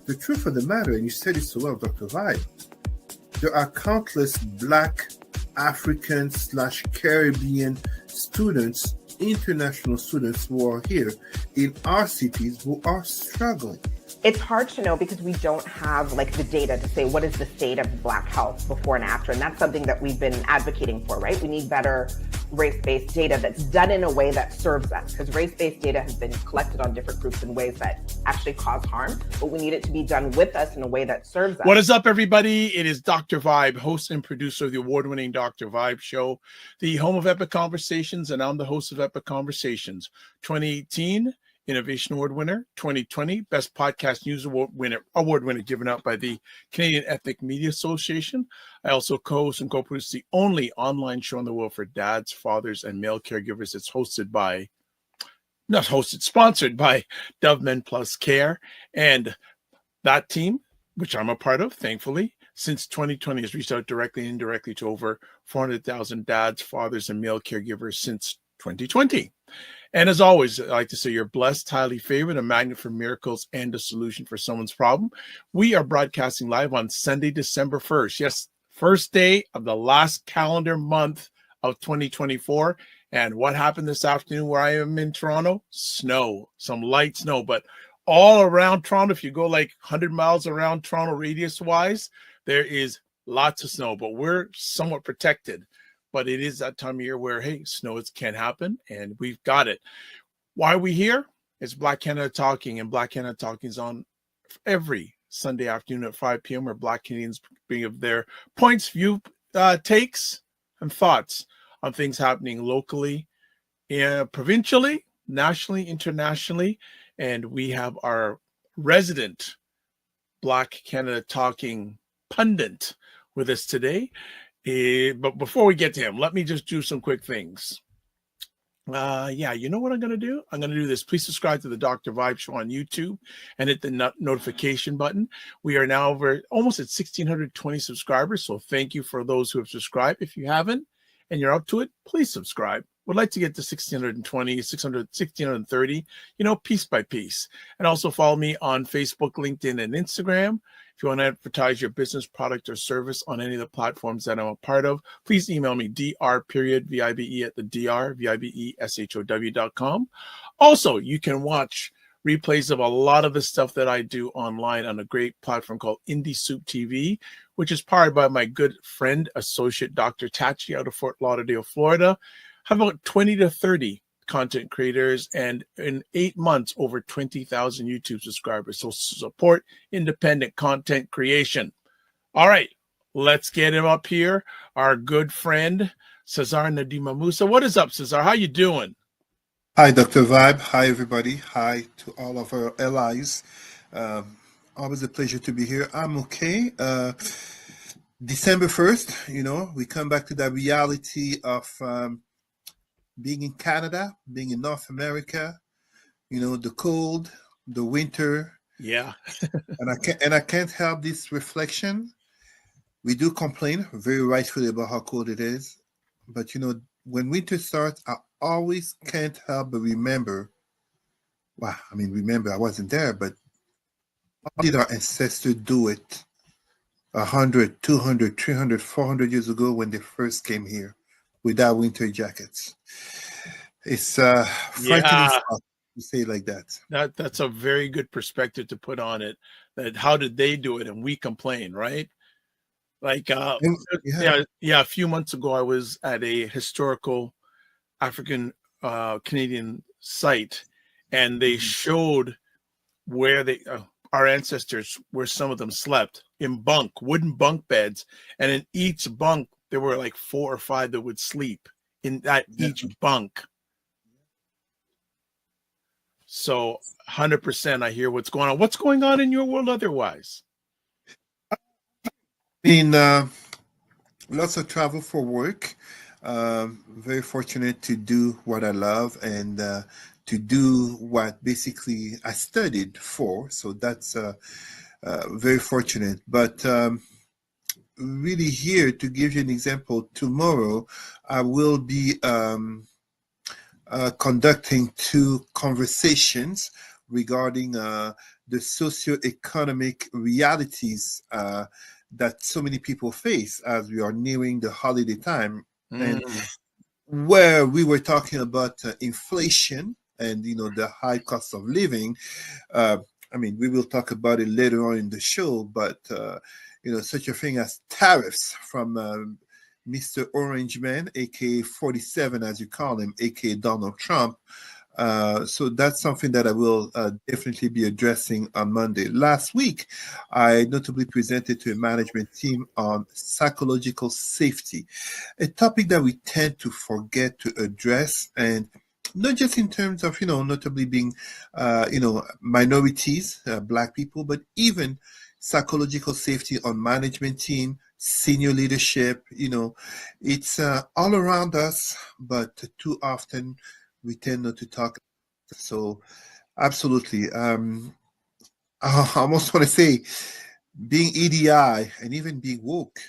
the truth of the matter, and you said it so well, Dr. Vibe, there are countless Black, African/Caribbean students, international students who are here in our cities who are struggling. It's hard to know because we don't have like the data to say what is the state of Black health before and after. And that's something that we've been advocating for, right? We need better race-based data that's done in a way that serves us, because race-based data has been collected on different groups in ways that actually cause harm, but we need it to be done with us in a way that serves us. What is up, everybody? It is Dr. Vibe, host and producer of the award-winning Dr. Vibe Show, the home of Epic Conversations, and I'm the host of Epic Conversations. 2018 Innovation Award winner, 2020 Best Podcast News Award winner given out by the Canadian Ethnic Media Association. I also co-host and co-produce the only online show in the world for dads, fathers, and male caregivers. It's sponsored by Dove Men Plus Care. And that team, which I'm a part of, thankfully, since 2020 has reached out directly and indirectly to over 400,000 dads, fathers, and male caregivers since 2020. And as always, I like to say you're blessed, highly favored, a magnet for miracles, and a solution for someone's problem. We are broadcasting live on Sunday, December 1st. Yes, first day of the last calendar month of 2024. And what happened this afternoon where I am in Toronto? Snow, some light snow, but all around Toronto, if you go like 100 miles around Toronto radius-wise, there is lots of snow, but we're somewhat protected. But it is that time of year where, hey, snow can happen, and we've got it. Why are we here? It's Black Canada Talking, and Black Canada Talking is on every Sunday afternoon at 5 p.m. where Black Canadians bring up their points, takes, and thoughts on things happening locally, provincially, nationally, internationally. And we have our resident Black Canada Talking pundit with us today. But before we get to him, let me just do some quick things. You know what I'm going to do? I'm going to do this. Please subscribe to the Dr. Vibe Show on YouTube and hit the notification button. We are now over almost at 1,620 subscribers. So thank you for those who have subscribed. If you haven't and you're up to it, please subscribe. Would like to get to 1,620, 600, 1,630, piece by piece. And also follow me on Facebook, LinkedIn, and Instagram. If you want to advertise your business, product, or service on any of the platforms that I'm a part of, please email me, dr.vibe@vibeshow.com. Also, you can watch replays of a lot of the stuff that I do online on a great platform called Indie Soup TV, which is powered by my good friend, associate Dr. Tachi out of Fort Lauderdale, Florida. I have about 20 to 30 content creators, and in 8 months, over 20,000 YouTube subscribers. So support independent content creation. All right, let's get him up here. Our good friend, Cesar Ndema-Moussa. What is up, Cesar? How you doing? Hi, Dr. Vibe. Hi, everybody. Hi to all of our allies. Always a pleasure to be here. I'm okay. December 1st, we come back to the reality of being in Canada, being in North America, the cold, the winter. Yeah. and I can't help this reflection. We do complain very rightfully about how cold it is. But, when winter starts, I always can't help but remember, I wasn't there, but how did our ancestors do it 100, 200, 300, 400 years ago when they first came here without winter jackets? It's frightening stuff to say like that. That's a very good perspective to put on it. That how did they do it, and we complain, right? Like, a few months ago, I was at a historical African Canadian site, and they showed where our ancestors, where some of them slept in wooden bunk beds, and in each bunk there were like 4 or 5 that would sleep in that each bunk. So 100% I hear what's going on. What's going on in your world otherwise? Lots of travel for work. Very fortunate to do what I love and to do what basically I studied for. So that's very fortunate. But really here to give you an example, tomorrow I will be conducting 2 conversations regarding the socioeconomic realities that so many people face as we are nearing the holiday time. And where we were talking about inflation and the high cost of living. I mean, we will talk about it later on in the show, but such a thing as tariffs from Mr. Orange Man, aka 47, as you call him, aka Donald Trump. So that's something that I will definitely be addressing on Monday. Last week, I notably presented to a management team on psychological safety, a topic that we tend to forget to address, and not just in terms of, notably being, minorities, Black people, but even psychological safety on management team, senior leadership. It's all around us, but too often we tend not to talk. So absolutely. I almost want to say being EDI and even being woke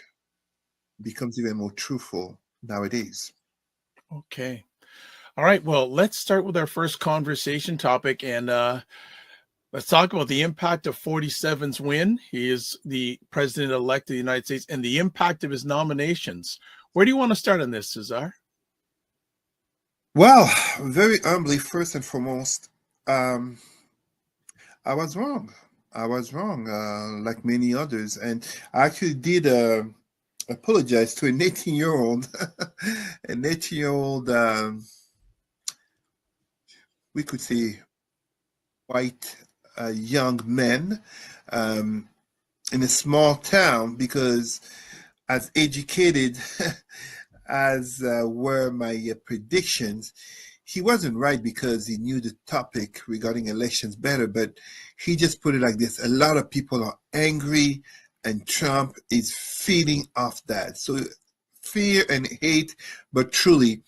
becomes even more truthful nowadays. Okay. All right. Well, let's start with our first conversation topic, and let's talk about the impact of 47's win. He is the president-elect of the United States, and the impact of his nominations. Where do you want to start on this, Cesar? Well, very humbly, first and foremost, I was wrong. I was wrong, like many others. And I actually did apologize to an 18-year-old, an 18-year-old, we could say, white young man in a small town, because as educated as were my predictions, he wasn't right because he knew the topic regarding elections better, but he just put it like this: a lot of people are angry and Trump is feeding off that. So fear and hate, but truly,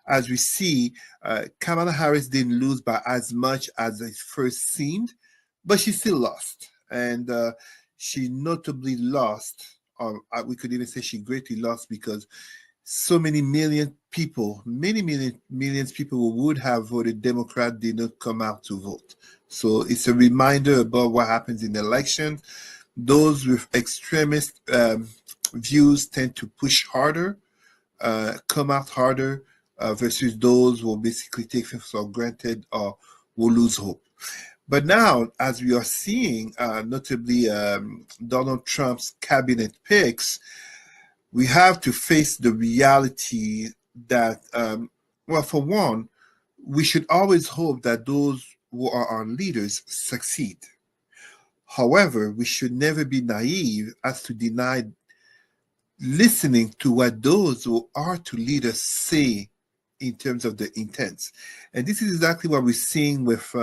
as we see, Kamala Harris didn't lose by as much as it first seemed, but she still lost. And she notably lost, or we could even say she greatly lost, because so many million people, millions people who would have voted Democrat did not come out to vote. So it's a reminder about what happens in elections. Those with extremist views tend to push harder, come out harder, versus those who will basically take things for granted or will lose hope. But now, as we are seeing, notably Donald Trump's cabinet picks, we have to face the reality that, well, for one, we should always hope that those who are our leaders succeed. However, we should never be naive as to deny listening to what those who are to lead us say in terms of the intents. And this is exactly what we're seeing with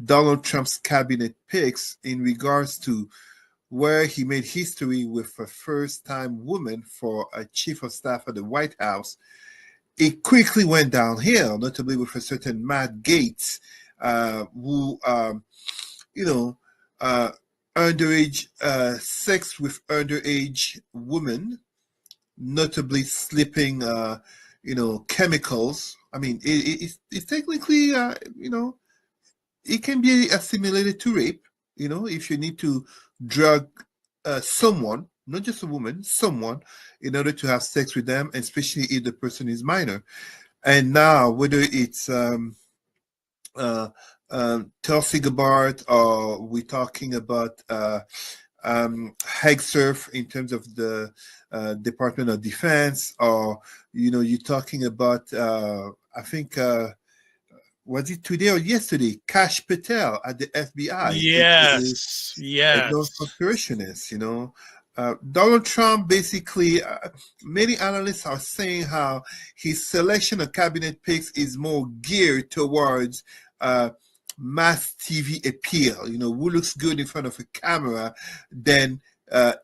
Donald Trump's cabinet picks in regards to where he made history with a first-time woman for a chief of staff at the White House. It quickly went downhill, notably with a certain Matt Gaetz, who, underage sex with underage women, notably slipping, chemicals. I mean, it's technically, it can be assimilated to rape. If you need to drug someone, not just a woman, someone, in order to have sex with them, especially if the person is minor. And now, whether it's Tulsi Gabbard, or we're talking about Hagsurf in terms of the Department of Defense, or you're talking about I think was it today or yesterday, Kash Patel at the FBI, Yes, a known conspirationist. Donald Trump, basically, many analysts are saying how his selection of cabinet picks is more geared towards mass TV appeal, who looks good in front of a camera, than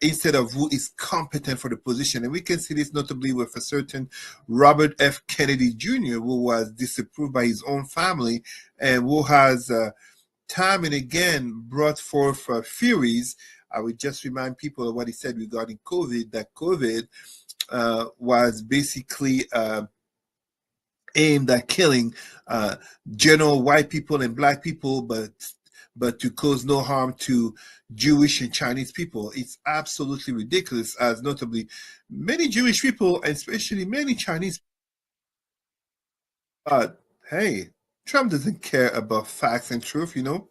instead of who is competent for the position. And we can see this notably with a certain Robert F. Kennedy Jr., who was disapproved by his own family and who has time and again brought forth theories. I would just remind people of what he said regarding COVID, that COVID was basically aimed at killing general white people and black people, but to cause no harm to Jewish and Chinese people. It's absolutely ridiculous, as notably many Jewish people, and especially many Chinese. But hey, Trump doesn't care about facts and truth, you know.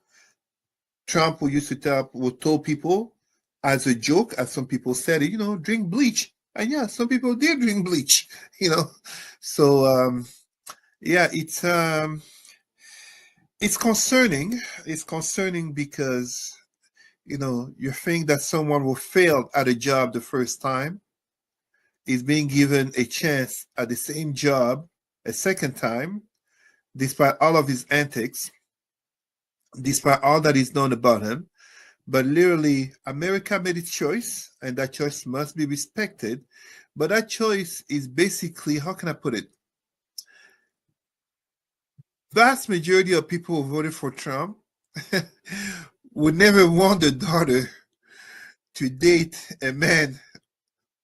Trump who used to would tell people as a joke, as some people said, you know, drink bleach. And yeah, some people did drink bleach, you know. So yeah, it's concerning. It's concerning because you know you think that someone who failed at a job the first time is being given a chance at the same job a second time, despite all of his antics, despite all that is known about him. But literally, America made its choice, and that choice must be respected. But that choice is basically, how can I put it? Vast majority of people who voted for Trump would never want their daughter to date a man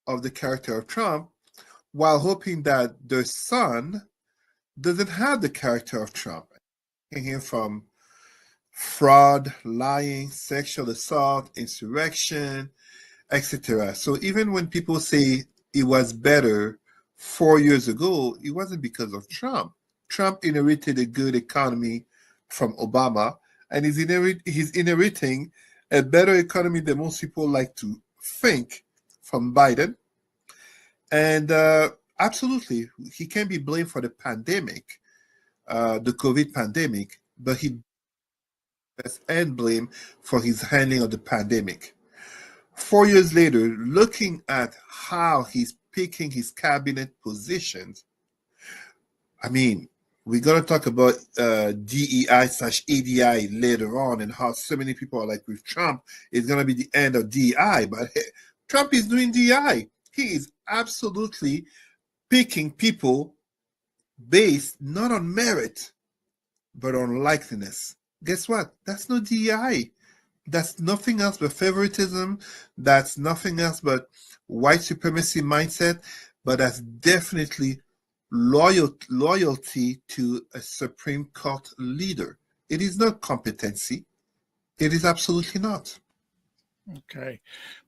of the character of Trump, while hoping that their son doesn't have the character of Trump. Him from fraud, lying, sexual assault, insurrection, etc. So even when people say it was better 4 years ago, it wasn't because of Trump. Trump inherited a good economy from Obama, and he's inheriting a better economy than most people like to think from Biden. And absolutely, he can be blamed for the pandemic, the COVID pandemic, but he and blame for his handling of the pandemic. 4 years later, looking at how he's picking his cabinet positions, I mean, we're going to talk about DEI/ADI later on and how so many people are like, with Trump, it's going to be the end of DEI. But hey, Trump is doing DEI. He is absolutely picking people based not on merit, but on likeliness. Guess what? That's no DEI. That's nothing else but favoritism. That's nothing else but white supremacy mindset. But that's definitely loyalty to a Supreme Court leader. It is not competency. It is absolutely not. Okay.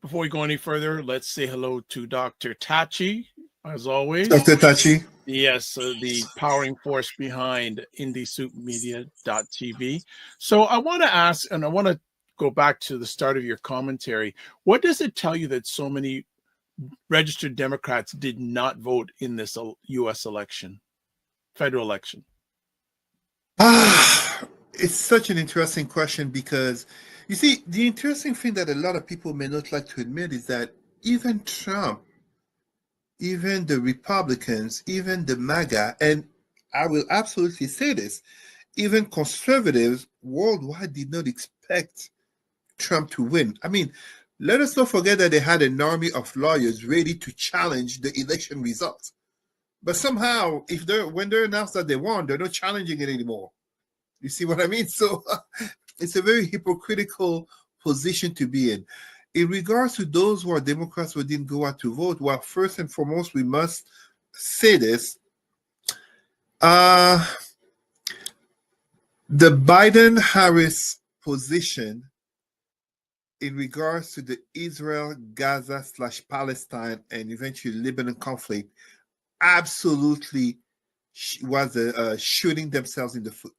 Before we go any further, let's say hello to Dr. Tachi, as always. Dr. Tachi. Yes, the powering force behind IndieSoupMedia.tv. So I want to ask, and I want to go back to the start of your commentary. What does it tell you that so many registered Democrats did not vote in this U.S. election, federal election? It's such an interesting question because, you see, the interesting thing that a lot of people may not like to admit is that even Trump, even the Republicans, even the MAGA, and I will absolutely say this, even conservatives worldwide did not expect Trump to win. I mean, let us not forget that they had an army of lawyers ready to challenge the election results. But somehow, when they announced that they won, they're not challenging it anymore. You see what I mean? So it's a very hypocritical position to be in. In regards to those who are Democrats who didn't go out to vote, well, first and foremost, we must say this. The Biden-Harris position in regards to the Israel-Gaza/Palestine and eventually Lebanon conflict absolutely was shooting themselves in the foot.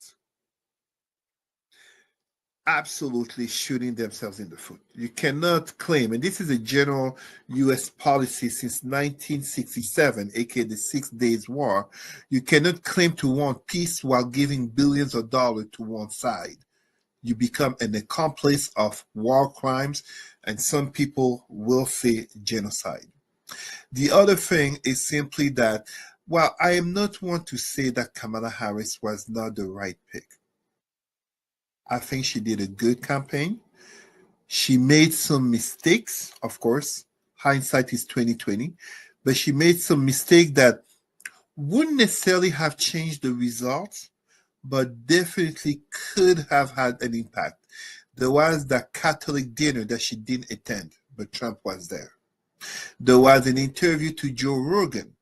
Absolutely shooting themselves in the foot. You cannot claim, and this is a general U.S. policy since 1967, aka the 6 Days War, you cannot claim to want peace while giving billions of dollars to one side. You become an accomplice of war crimes, and some people will say genocide. The other thing is simply that, well, I am not one to say that Kamala Harris was not the right pick. I think she did a good campaign. She made some mistakes, of course. Hindsight is 2020, but she made some mistakes that wouldn't necessarily have changed the results, but definitely could have had an impact. There was that Catholic dinner that she didn't attend, but Trump was there. There was an interview to Joe Rogan.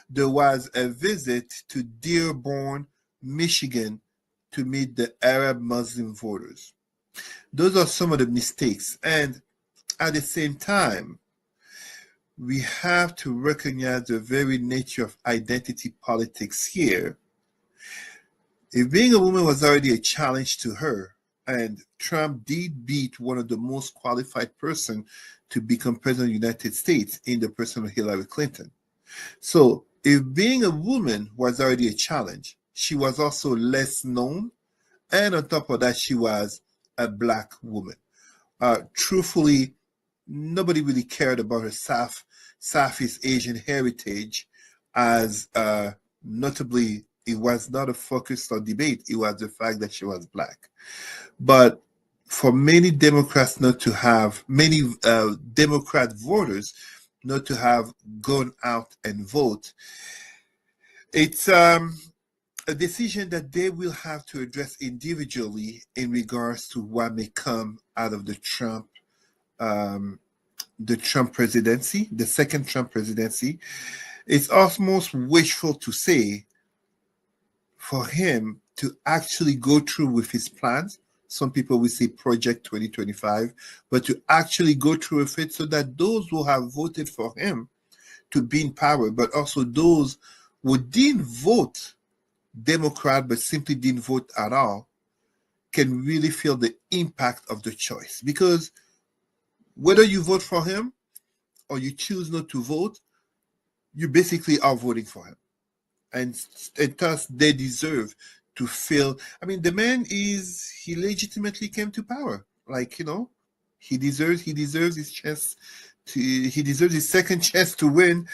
there was a visit to Dearborn, Michigan to meet the Arab Muslim voters. Those are some of the mistakes. And at the same time, we have to recognize the very nature of identity politics here. If being a woman was already a challenge to her, and Trump did beat one of the most qualified person to become president of the United States in the person of Hillary Clinton. So if being a woman was already a challenge, she was also less known. And on top of that, she was a Black woman. Truthfully, nobody really cared about her Southeast Asian heritage, as notably, it was not a focus or debate. It was the fact that she was Black. But for many Democrats not to have, many Democrat voters not to have gone out and vote, it's a decision that they will have to address individually in regards to what may come out of the Trump presidency, the second Trump presidency. It's almost wishful to say for him to actually go through with his plans. Some people will say Project 2025, but to actually go through with it so that those who have voted for him to be in power, but also those who didn't vote Democrat but simply didn't vote at all, can really feel the impact of the choice. Because whether you vote for him or you choose not to vote, you basically are voting for him. And thus they deserve to feel, I mean, the man he legitimately came to power. Like, he deserves his chance he deserves his second chance to win.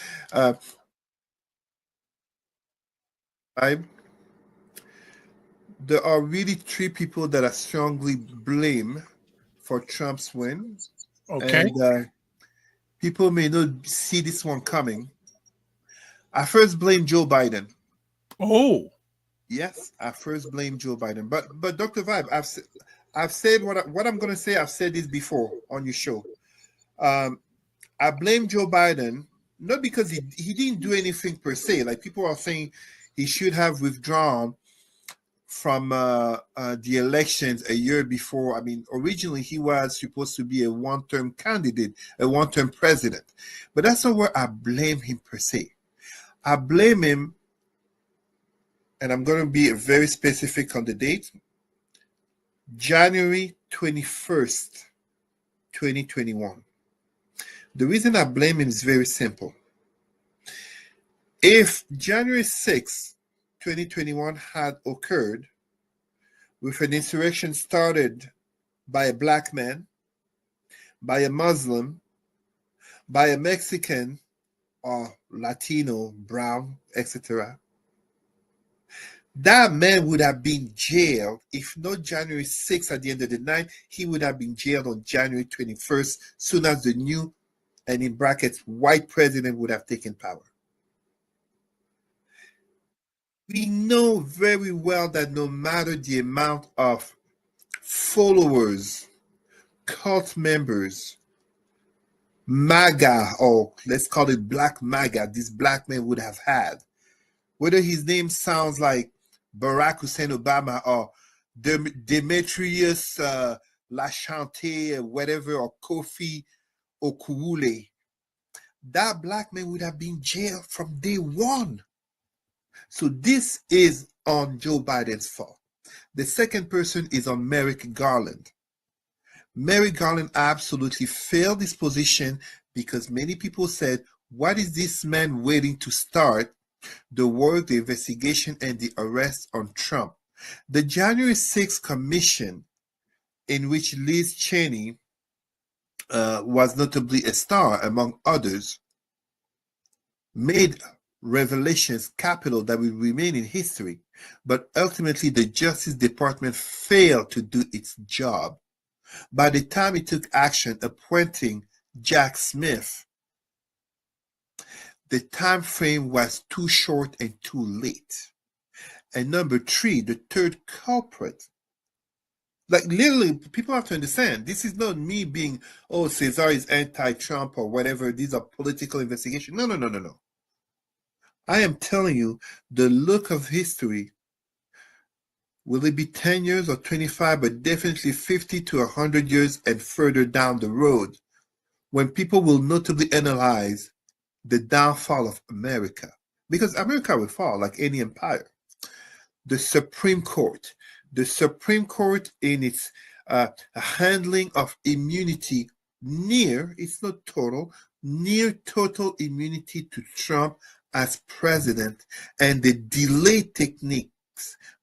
There are really three people that I strongly blame for Trump's win. Okay. And people may not see this one coming. I first blame Joe Biden. Oh. Yes, I first blame Joe Biden. But Dr. Vibe, I've said what I'm going to say. I've said this before on your show. I blame Joe Biden not because he didn't do anything per se. Like people are saying he should have withdrawn from the elections a year before. I mean, originally he was supposed to be a one-term candidate, a one-term president. But that's not where I blame him per se. I blame him, and I'm going to be very specific on the date, January 21st, 2021. The reason I blame him is very simple. If January 6th, 2021 had occurred with an insurrection started by a Black man, by a Muslim, by a Mexican or Latino, brown, etc., that man would have been jailed. If not January 6th at the end of the night, he would have been jailed on January 21st, soon as the new, and in brackets, white president would have taken power. We know very well that no matter the amount of followers, cult members, MAGA, or let's call it Black MAGA, this Black man would have had, whether his name sounds like Barack Hussein Obama or Demetrius Lachante, whatever, or Kofi Okuwule, that Black man would have been jailed from day one. So this is on Joe Biden's fault. The second person is on Merrick Garland. Merrick Garland absolutely failed this position because many people said, what is this man waiting to start the work, the investigation, and the arrest on Trump? The January 6th commission, in which Liz Cheney was notably a star among others, made revelations capital that will remain in history. But ultimately, the Justice Department failed to do its job. By the time it took action appointing Jack Smith, the time frame was too short and too late. And number three, the third culprit, like literally, people have to understand, this is not me being, oh, Cesar is anti-Trump or whatever. These are political investigations. No. I am telling you, the look of history, will it be 10 years or 25, but definitely 50 to 100 years and further down the road, when people will notably analyze the downfall of America? Because America will fall like any empire. The Supreme Court. The Supreme Court in its handling of immunity it's not total, near total immunity to Trump as president, and the delay techniques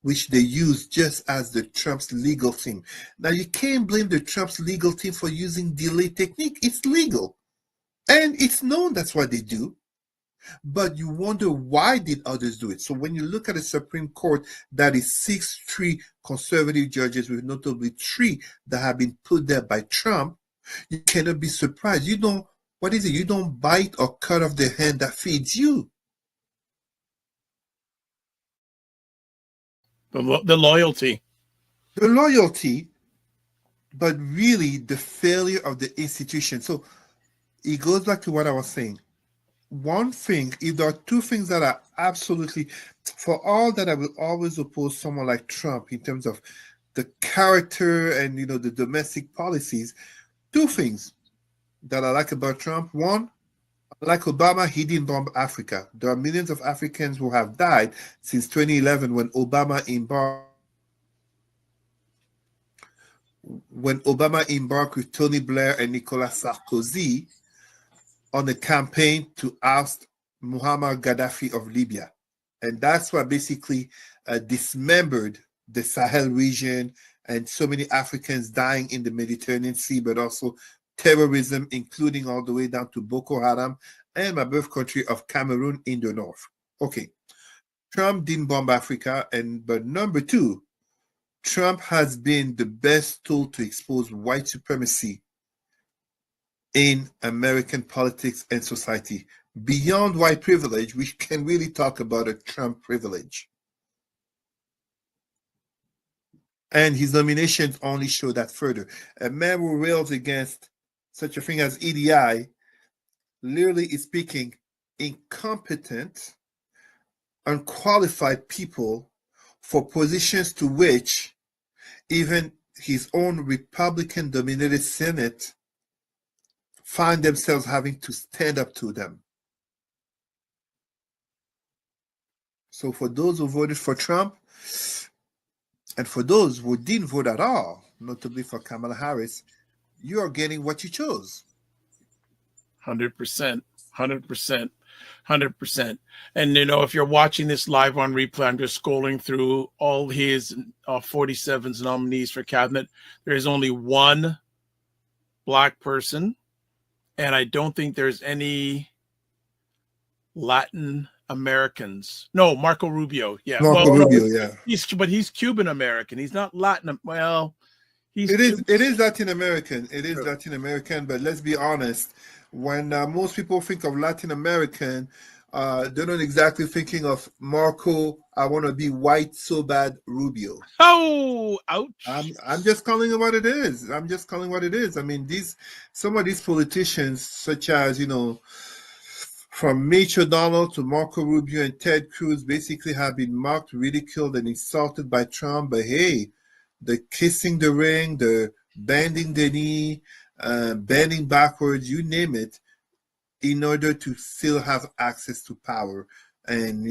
which they use just as the Trump's legal team. Now you can't blame the Trump's legal team for using delay technique. It's legal. And it's known that's what they do. But you wonder, why did others do it? So when you look at the Supreme Court, that is 6-3 conservative judges, with notably 3 that have been put there by Trump, you cannot be surprised. You don't bite or cut off the hand that feeds you. The loyalty. The loyalty, but really the failure of the institution. So it goes back to what I was saying. One thing, if there are 2 things that are absolutely, for all that I will always oppose someone like Trump in terms of the character and the domestic policies, 2 things that I like about Trump. One, like Obama, he didn't bomb Africa. There are millions of Africans who have died since 2011 when Obama embarked with Tony Blair and Nicolas Sarkozy on the campaign to oust Muammar Gaddafi of Libya. And that's what basically dismembered the Sahel region, and so many Africans dying in the Mediterranean Sea, but also terrorism, including all the way down to Boko Haram and my birth country of Cameroon in the north. Okay, Trump didn't bomb Africa, but number 2, Trump has been the best tool to expose white supremacy in American politics and society, beyond white privilege. We can really talk about a Trump privilege. And his nominations only show that further. A man who rails against such a thing as EDI, literally is speaking, incompetent, unqualified people for positions to which even his own Republican-dominated Senate find themselves having to stand up to them. So for those who voted for Trump, and for those who didn't vote at all, notably for Kamala Harris, you are getting what you chose. 100%, 100%, 100%. And, if you're watching this live on replay, I'm just scrolling through all his 47's nominees for cabinet. There is only 1 Black person, and I don't think there's any Latin Americans. No, Marco Rubio. Yeah. Rubio, yeah. He's Cuban American. He's not Latin. Well, it is Latin American. It is Latin American, but let's be honest. When most people think of Latin American, they're not exactly thinking of Marco, I want to be white so bad, Rubio. Oh, ouch. I'm just calling it what it is. I mean, some of these politicians, such as, from Mitch O'Donnell to Marco Rubio and Ted Cruz, basically have been mocked, ridiculed, and insulted by Trump. But hey, the kissing the ring, the bending the knee, bending backwards, you name it, in order to still have access to power. And,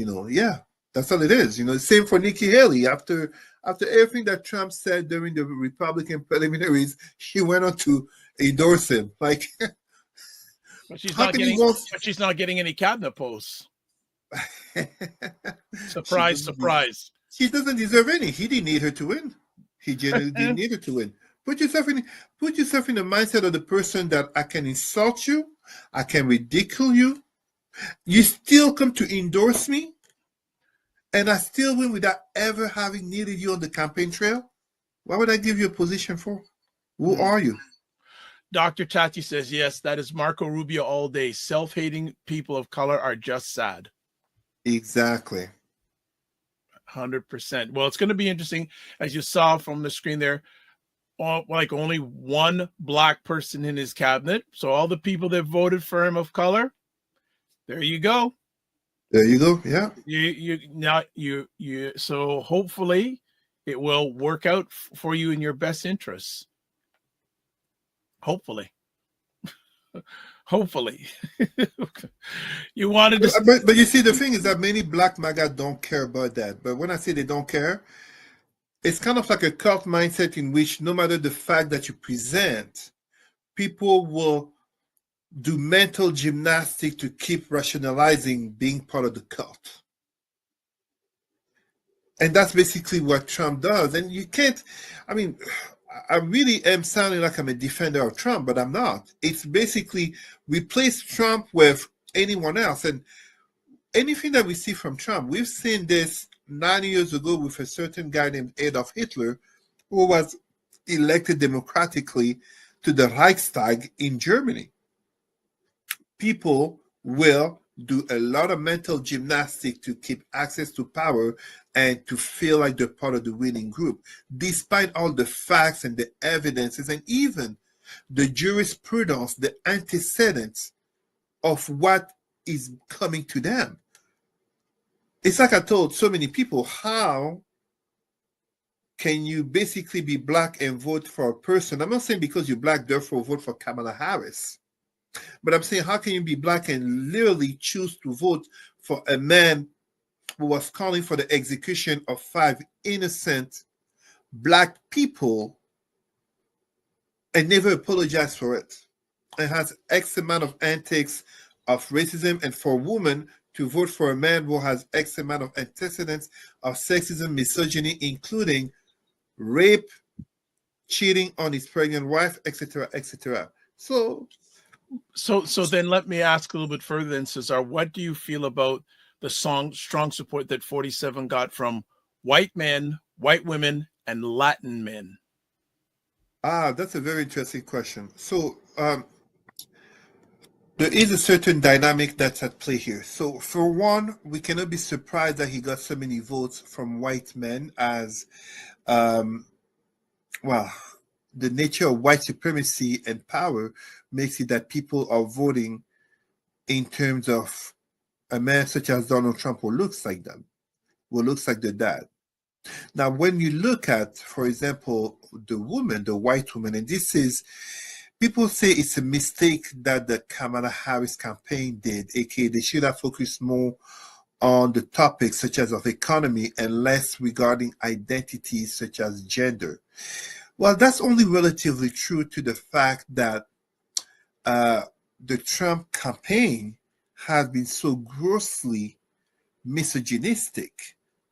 that's all it is. Same for Nikki Haley. After everything that Trump said during the Republican preliminaries, she went on to endorse him. Like, but she's not getting any cabinet posts. Surprise. She doesn't deserve any. He didn't need her to win. He generally didn't need her to win. Put yourself in the mindset of the person that I can insult you, I can ridicule you, you still come to endorse me, and I still win without ever having needed you on the campaign trail. Why would I give you a position for? Who are you? Dr. Tati says, yes, that is Marco Rubio all day. Self-hating people of color are just sad. Exactly. 100%. Well, it's going to be interesting, as you saw from the screen there, like only 1 Black person in his cabinet. So all the people that voted for him of color, there you go. There you go. Yeah. So hopefully it will work out for you in your best interests. Hopefully. Hopefully. You wanted to. But you see, the thing is that many black MAGA don't care about that. But when I say they don't care, it's kind of like a cult mindset in which no matter the fact that you present, people will do mental gymnastics to keep rationalizing being part of the cult. And that's basically what Trump does. And you can't, I mean, I really am sounding like I'm a defender of Trump, but I'm not. It's basically replace Trump with anyone else. And anything that we see from Trump, we've seen this 9 years ago with a certain guy named Adolf Hitler, who was elected democratically to the Reichstag in Germany. People will do a lot of mental gymnastics to keep access to power and to feel like they're part of the winning group, despite all the facts and the evidences and even the jurisprudence, the antecedents of what is coming to them. It's like I told so many people, how can you basically be black and vote for a person? I'm not saying because you're black, therefore vote for Kamala Harris. But I'm saying, how can you be black and literally choose to vote for a man who was calling for the execution of 5 innocent black people and never apologized for it? And has X amount of antics of racism, and for a woman to vote for a man who has X amount of antecedents of sexism, misogyny, including rape, cheating on his pregnant wife, etc., etc. So then let me ask a little bit further then, Cesar. What do you feel about the strong support that 47 got from white men, white women, and Latin men? That's a very interesting question. So there is a certain dynamic that's at play here. So for one, we cannot be surprised that he got so many votes from white men, as the nature of white supremacy and power makes it that people are voting in terms of a man such as Donald Trump who looks like them, who looks like their dad. Now, when you look at, for example, the white woman, and this is, people say it's a mistake that the Kamala Harris campaign did, aka they should have focused more on the topics such as of economy and less regarding identities such as gender. Well, that's only relatively true to the fact that the Trump campaign has been so grossly misogynistic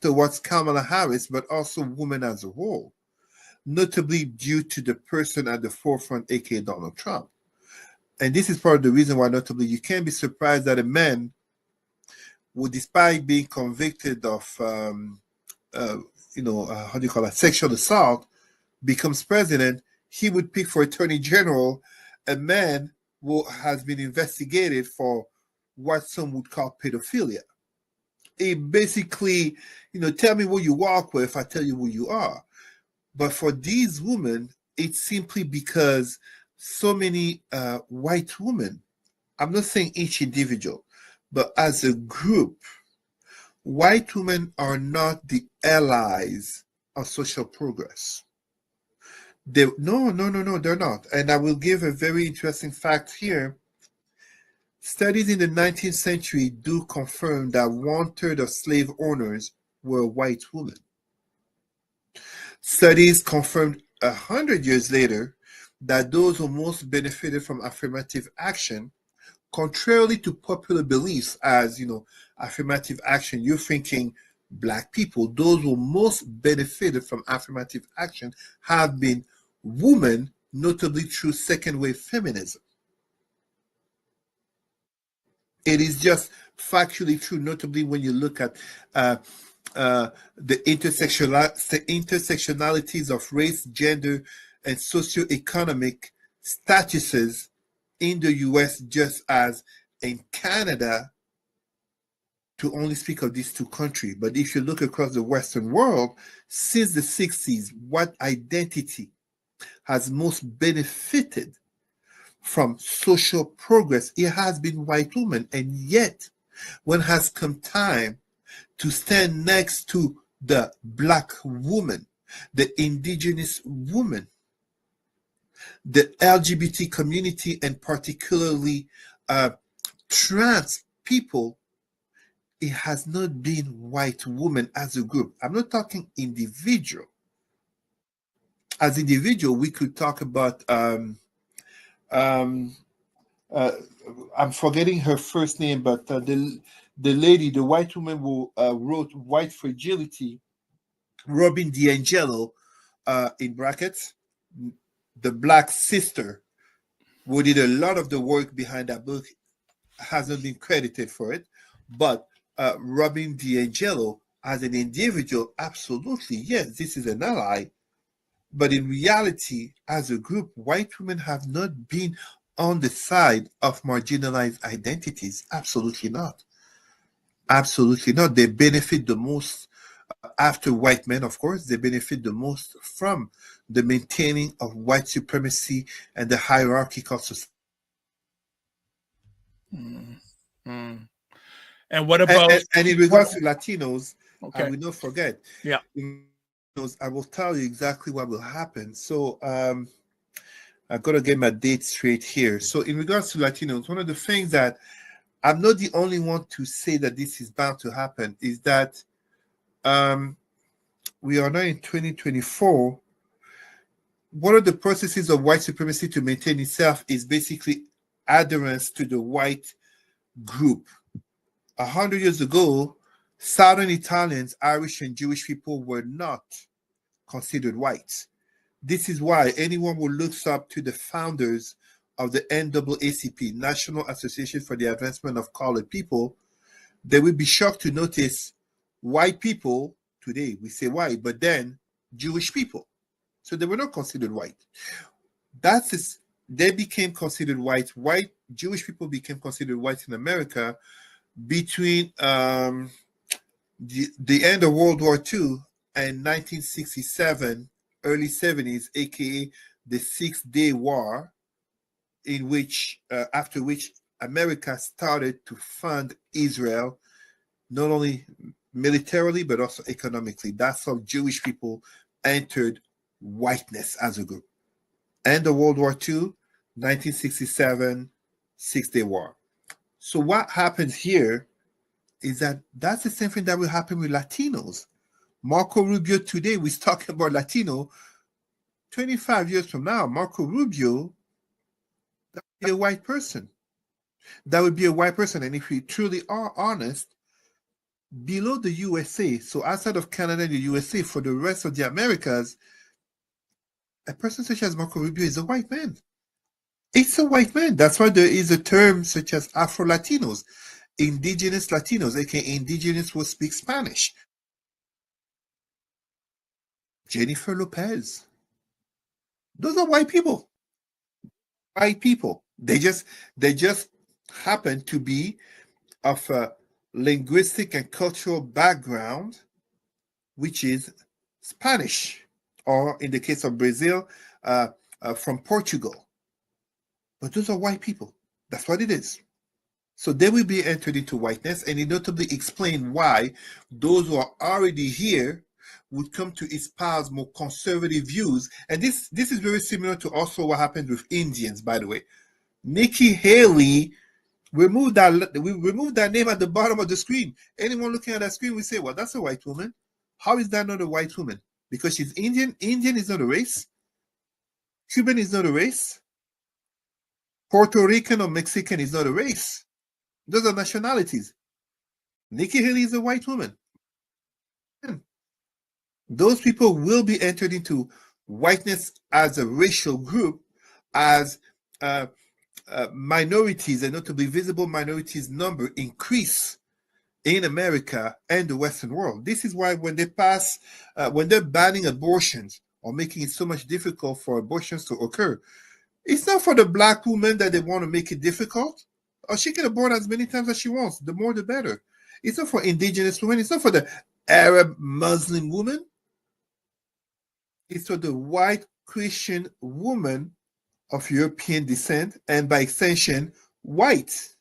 towards Kamala Harris, but also women as a whole, notably due to the person at the forefront, aka Donald Trump. And this is part of the reason why, notably, you can't be surprised that a man who, despite being convicted of, sexual assault, becomes president. He would pick for attorney general a man who has been investigated for what some would call pedophilia. It basically, tell me who you walk with, I tell you who you are. But for these women, it's simply because so many white women, I'm not saying each individual, but as a group, white women are not the allies of social progress. No, they're not. And I will give a very interesting fact here. Studies in the 19th century do confirm that 1/3 of slave owners were white women. Studies confirmed 100 years later that those who most benefited from affirmative action, contrarily to popular beliefs, as affirmative action, you're thinking black people, those who most benefited from affirmative action have been women, notably through second wave feminism. It is just factually true, notably when you look at the intersectionalities of race, gender, and socioeconomic statuses in the US, just as in Canada, to only speak of these two countries. But if you look across the Western world, since the 60s, what identity has most benefited from social progress? It has been white women. And yet, when has come time to stand next to the Black woman, the indigenous woman, the LGBT community, and particularly trans people. It has not been white women as a group. I'm not talking individual. As individual, we could talk about um, I'm forgetting her first name, but the lady, the white woman who wrote White Fragility, Robin DiAngelo, in brackets, the Black sister who did a lot of the work behind that book, hasn't been credited for it. But Robin DiAngelo, as an individual, absolutely, yes, this is an ally. But in reality, as a group, white women have not been on the side of marginalized identities. Absolutely not. Absolutely not. They benefit the most after white men, of course, they benefit the most from the maintaining of white supremacy and the hierarchical society. Mm. Mm. And what And, about and in regards to Latinos, I okay? will not forget. Yeah. I will tell you exactly what will happen. So I've got to get my dates straight here. So in regards to Latinos, one of the things that I'm not the only one to say that this is bound to happen is that we are now in 2024. One of the processes of white supremacy to maintain itself is basically adherence to the white group. 100 years ago, Southern Italians, Irish, and Jewish people were not considered white. This is why anyone who looks up to the founders of the NAACP, National Association for the Advancement of Colored People, they will be shocked to notice white people, today we say white, but then Jewish people. So they were not considered white. They became considered white. White Jewish people became considered white in America between the end of World War II and 1967, early 70s, aka the 6-Day War, in which after which America started to fund Israel, not only militarily but also economically. That's how Jewish people entered whiteness as a group. End of World War II, 1967, 6-Day War. So what happens here is that that's the same thing that will happen with Latinos. Marco Rubio today, we're talking about Latino. 25 years from now, Marco Rubio, that would be a white person. That would be a white person. And if we truly are honest, below the USA, so outside of Canada and the USA, for the rest of the Americas, a person such as Marco Rubio is a white man. It's a white man. That's why there is a term such as Afro-Latinos, indigenous Latinos, aka indigenous who speak Spanish. Jennifer Lopez. Those are white people. White people. They just happen to be of a linguistic and cultural background, which is Spanish, or in the case of Brazil, from Portugal. But those are white people. That's what it is. So they will be entered into whiteness, and it notably explain why those who are already here would come to espouse more conservative views. And this is very similar to also what happened with Indians, by the way. Nikki Haley, we removed that name at the bottom of the screen. Anyone looking at that screen will say, well, that's a white woman. How is that not a white woman? Because she's Indian. Indian is not a race. Cuban is not a race. Puerto Rican or Mexican is not a race. Those are nationalities. Nikki Haley is a white woman. Those people will be entered into whiteness as a racial group, as minorities, and notably visible minorities number increase in America and the Western world. This is why when they're banning abortions or making it so much difficult for abortions to occur, it's not for the Black woman that they want to make it difficult. Or she can abort as many times as she wants. The more, the better. It's not for indigenous women. It's not for the Arab Muslim woman. It's for the white Christian woman of European descent, and by extension, white.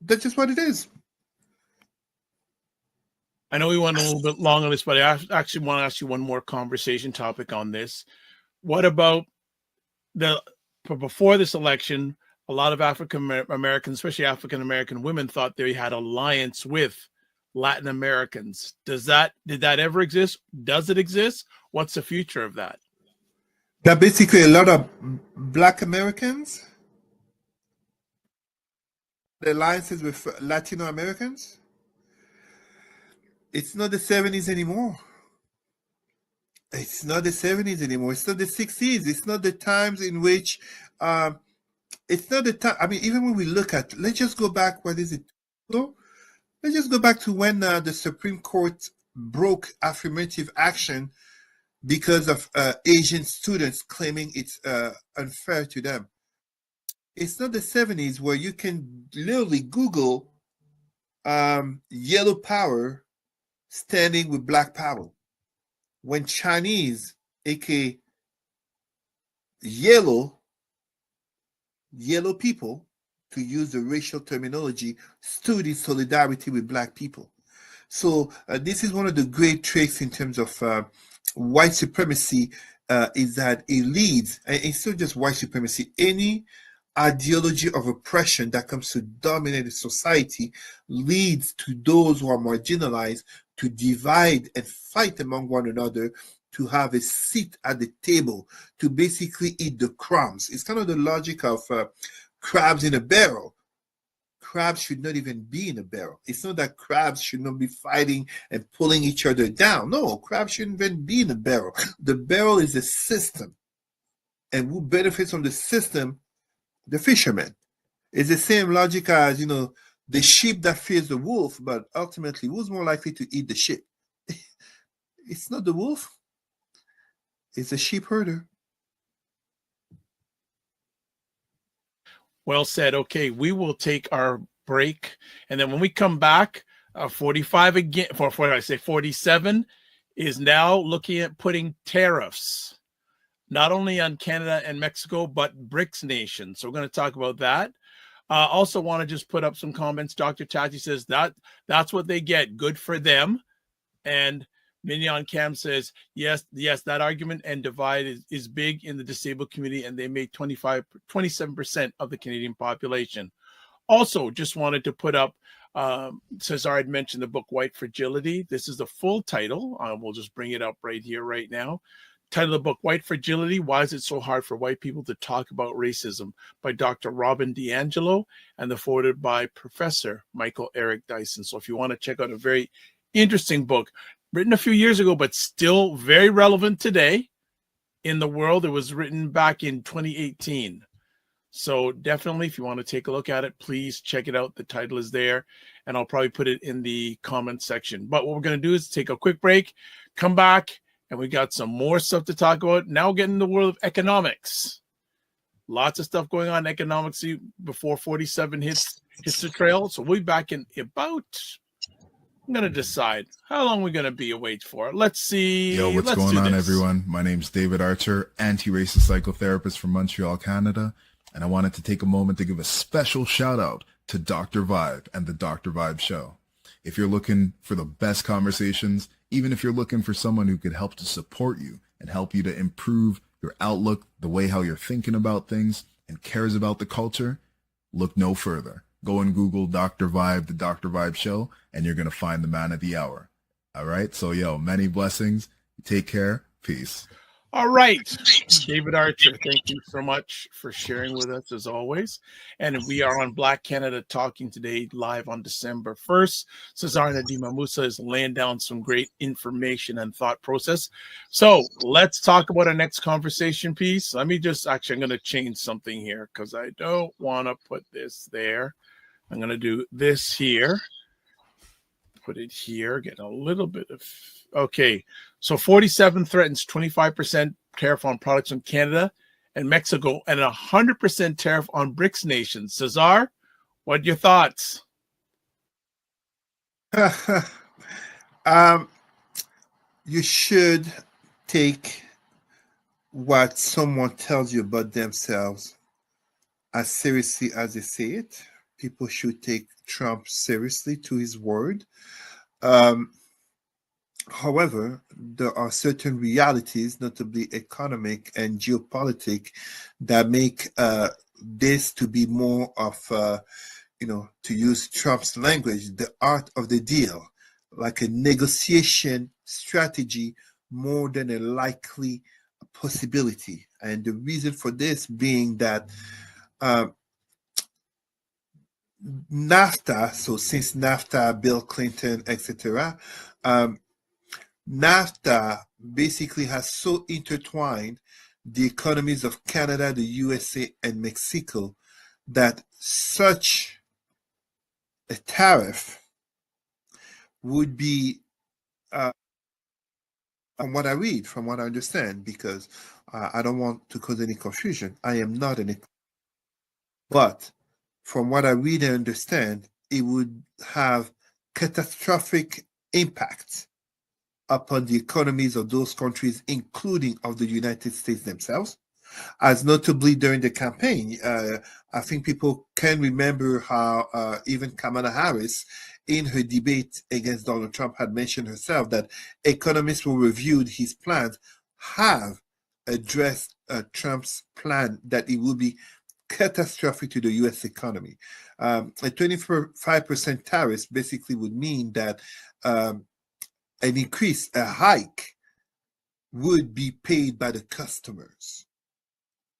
That's just what it is. I know we went a little bit long on this, but I actually want to ask you one more conversation topic on this. What about before this election, a lot of African Americans, especially African American women, thought they had alliance with Latin Americans. Did that ever exist? Does it exist? What's the future of that? That basically a lot of Black Americans, the alliances with Latino Americans. It's not the 70s anymore. It's not the 70s anymore. It's not the 60s. It's not the times in which, it's not the time. I mean, even when we look at, let's just go back, what is it? Let's just go back to when the Supreme Court broke affirmative action because of Asian students claiming it's unfair to them. It's not the 70s where you can literally Google yellow power standing with Black power. When Chinese, aka yellow people, to use the racial terminology, stood in solidarity with Black people. So this is one of the great traits in terms of white supremacy, is that it leads, and it's not just white supremacy, any ideology of oppression that comes to dominate a society leads to those who are marginalized to divide and fight among one another, to have a seat at the table, to basically eat the crumbs. It's kind of the logic of crabs in a barrel. Crabs should not even be in a barrel. It's not that crabs should not be fighting and pulling each other down. No, crabs shouldn't even be in a barrel. The barrel is a system. And who benefits from the system? The fishermen. It's the same logic as, the sheep that fears the wolf, but ultimately, who's more likely to eat the sheep? It's not the wolf. It's a sheep herder. Well said. Okay, we will take our break, and then when we come back, 45 again, I say 47 is now looking at putting tariffs not only on Canada and Mexico, but BRICS nations. So we're going to talk about that. Also want to just put up some comments. Dr. Tati says that's what they get. Good for them. And Mignon Cam says, yes, that argument and divide is big in the disabled community, and they make 27% of the Canadian population. Also, just wanted to put up, Cesar had mentioned the book White Fragility. This is the full title. We'll just bring it up right here, right now. Title of the book, White Fragility, Why Is It So Hard for White People to Talk About Racism, by Dr. Robin DiAngelo, and the forwarded by Professor Michael Eric Dyson. So if you want to check out a very interesting book, written a few years ago, but still very relevant today in the world. It was written back in 2018. So definitely, if you want to take a look at it, please check it out. The title is there, and I'll probably put it in the comment section. But what we're going to do is take a quick break, come back, and we got some more stuff to talk about. Now getting in the world of economics. Lots of stuff going on in economics before 47 hits the trail. So we'll be back in about, I'm going to decide how long we're going to be awake for. Let's see. Yo, what's going on, everyone? My name's David Archer, anti-racist psychotherapist from Montreal, Canada. And I wanted to take a moment to give a special shout out to Dr. Vibe and the Dr. Vibe Show. If you're looking for the best conversations, even if you're looking for someone who could help to support you and help you to improve your outlook, the way how you're thinking about things, and cares about the culture, look no further. Go and Google Dr. Vibe, the Dr. Vibe Show, and you're going to find the man of the hour. All right? So, many blessings. Take care. Peace. All right, David Archer, thank you so much for sharing with us as always. And we are on Black Canada Talking today, live on December 1st. Cesar Ndema-Moussa is laying down some great information and thought process. So let's talk about our next conversation piece. Let me just, I'm going to change something here because I don't want to put this there. I'm going to do this here. Put it here, get a little bit of, okay. So 47 threatens 25% tariff on products from Canada and Mexico and 100% tariff on BRICS nations. Cesar, what are your thoughts? You should take what someone tells you about themselves as seriously as they say it. People should take Trump seriously to his word. However, there are certain realities, notably economic and geopolitical, that make this to be more of, to use Trump's language, the art of the deal, like a negotiation strategy more than a likely possibility. And the reason for this being that uh, NAFTA, so since NAFTA, Bill Clinton, etc., NAFTA basically has so intertwined the economies of Canada, the USA, and Mexico that such a tariff would be, from what I read, from what I understand, because I don't want to cause any confusion. I am not an economist, but from what I read and understand, it would have catastrophic impacts upon the economies of those countries, including of the United States themselves. As notably during the campaign, I think people can remember how even Kamala Harris, in her debate against Donald Trump, had mentioned herself that economists who reviewed his plans have addressed Trump's plan that it would be catastrophic to the U.S. economy. A 25% tariff basically would mean that an increase, a hike, would be paid by the customers.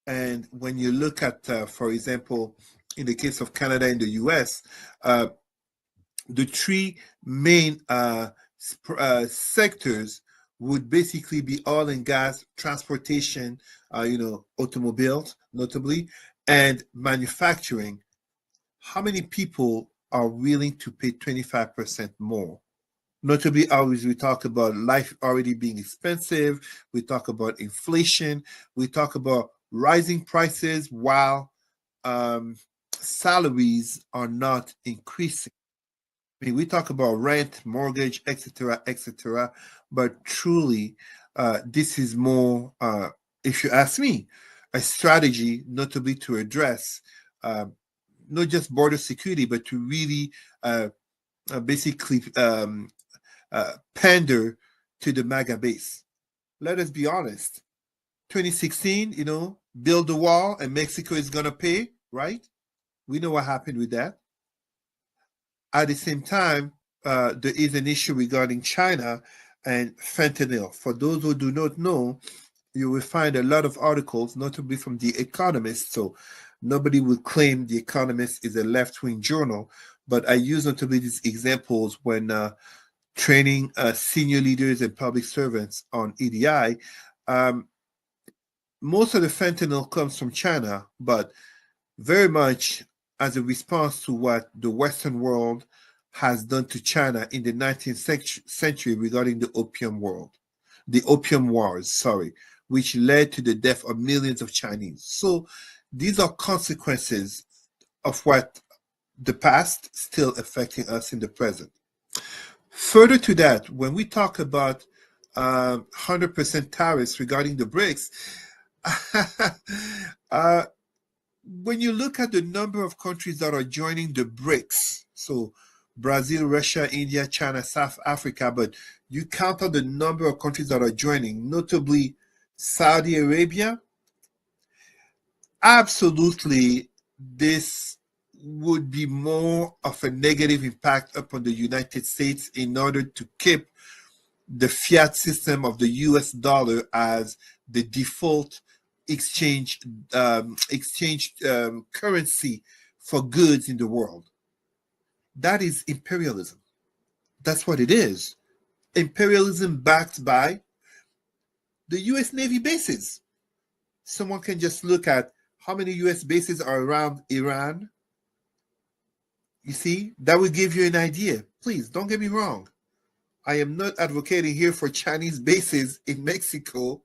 And when you look at, for example, in the case of Canada and the US, the three main sectors would basically be oil and gas, transportation, automobiles, notably, and manufacturing. How many people are willing to pay 25% more? Notably, always we talk about life already being expensive. We talk about inflation. We talk about rising prices while salaries are not increasing. I mean, we talk about rent, mortgage, etc., etc. But truly, this is more, if you ask me, a strategy, notably to address not just border security, but to really basically pander to the MAGA base. Let us be honest. 2016, build the wall and Mexico is going to pay, right? We know what happened with that. At the same time, there is an issue regarding China and fentanyl. For those who do not know, you will find a lot of articles, notably from The Economist. So nobody will claim The Economist is a left-wing journal, but I use notably these examples when training senior leaders and public servants on EDI. Most of the fentanyl comes from China, but very much as a response to what the Western world has done to China in the 19th century regarding the opium wars, which led to the death of millions of Chinese. So these are consequences of what the past still affecting us in the present. Further to that, when we talk about 100% tariffs regarding the BRICS, when you look at the number of countries that are joining the BRICS, so Brazil, Russia, India, China, South Africa, but you count on the number of countries that are joining, notably Saudi Arabia, absolutely this would be more of a negative impact upon the United States in order to keep the fiat system of the US dollar as the default exchange currency for goods in the world. That is imperialism. That's what it is. Imperialism backed by the US Navy bases. Someone can just look at how many US bases are around Iran. You see, that will give you an idea. Please don't get me wrong. I am not advocating here for Chinese bases in Mexico.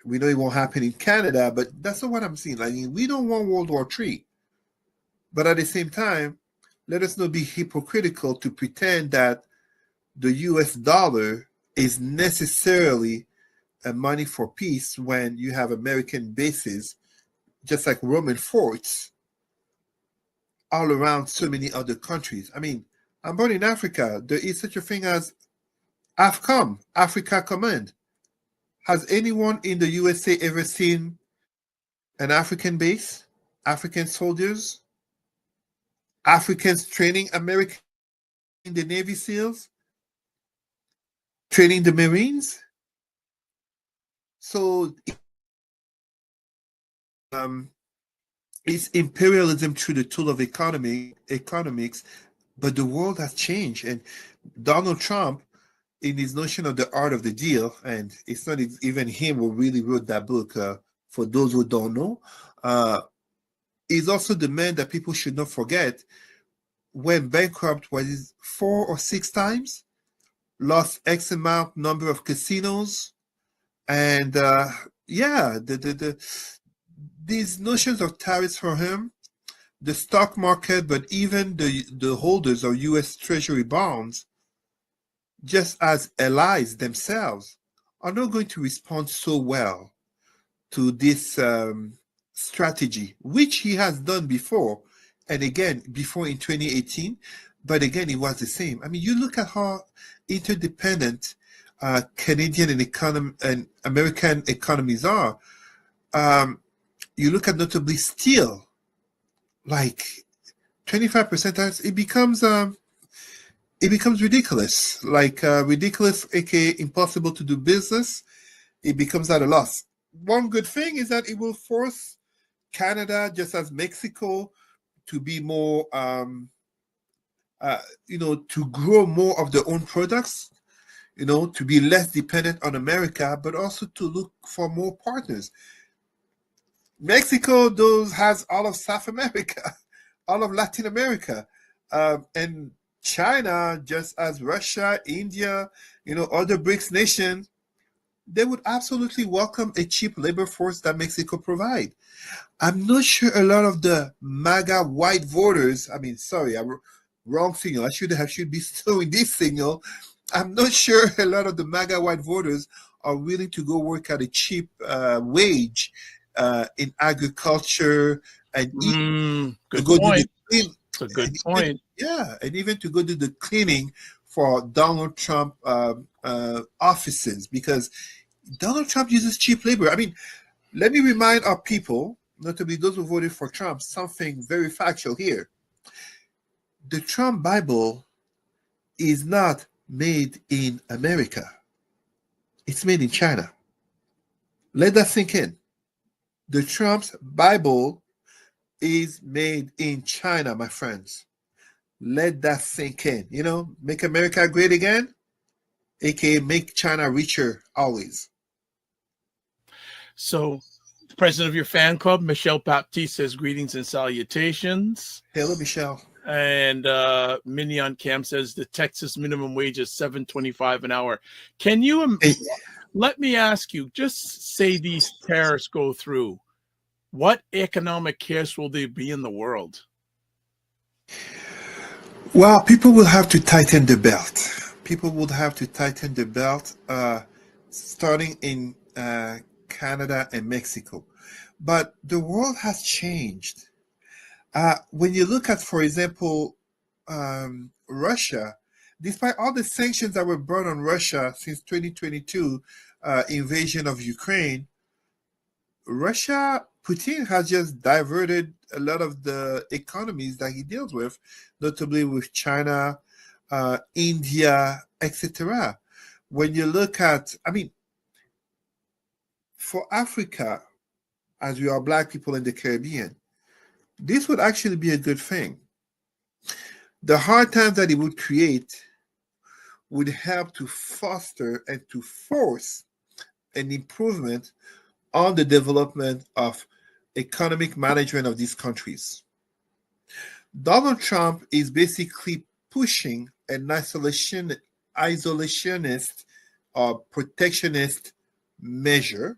We know it won't happen in Canada, but that's not what I'm saying. I mean, we don't want World War III. But at the same time, let us not be hypocritical to pretend that the US dollar is necessarily a money for peace when you have American bases, just like Roman forts, all around so many other countries. I mean, I'm born in Africa. There is such a thing as AFCOM, Africa Command. Has anyone in the USA ever seen an African base, African soldiers, Africans training American in the Navy SEALs, training the Marines? So it's imperialism through the tool of economics, but the world has changed. And Donald Trump, in his notion of the art of the deal, and it's not even him who really wrote that book, for those who don't know, is also the man that people should not forget went bankrupt, was it 4 or 6 times, lost X amount number of casinos, and these notions of tariffs for him, the stock market, but even the holders of U.S. Treasury bonds, just as allies themselves, are not going to respond so well to this strategy, which he has done before, and again, before in 2018, but again, it was the same. I mean, you look at how interdependent Canadian and American economies are. You look at notably steel, like 25% tax, it becomes ridiculous, like ridiculous, aka impossible to do business. It becomes at a loss. One good thing is that it will force Canada, just as Mexico, to be more, to grow more of their own products, to be less dependent on America, but also to look for more partners. Mexico, has all of South America, all of Latin America, and China, just as Russia, India, other BRICS nations, they would absolutely welcome a cheap labor force that Mexico provide. I'm not sure a lot of the MAGA white voters, wrong signal. I should be slowing this signal. I'm not sure a lot of the MAGA white voters are willing to go work at a cheap wage in agriculture and even to go do the clean. It's a good point. And even to go do the cleaning for Donald Trump offices, because Donald Trump uses cheap labor. I mean, let me remind our people, notably those who voted for Trump, something very factual here. The Trump Bible is not made in America. It's made in China. Let that sink in. The Trump's Bible is made in China, my friends. Let that sink in. Make America great again, aka make China richer always. So, the president of your fan club, Michelle Baptiste, says greetings and salutations. Hello, Michelle. And Minion Cam says the Texas minimum wage is $7.25 an hour. Can you let me ask you, just say these tariffs go through, what economic chaos will there be in the world? Well, people will have to tighten the belt. People would have to tighten the belt, starting in Canada and Mexico. But the world has changed. When you look at, for example, Russia, despite all the sanctions that were brought on Russia since 2022 invasion of Ukraine, Putin has just diverted a lot of the economies that he deals with, notably with China, India, etc. When you look at, for Africa, as we are Black people in the Caribbean, this would actually be a good thing. The hard times that it would create would help to foster and to force an improvement on the development of economic management of these countries. Donald Trump is basically pushing an isolationist or protectionist measure,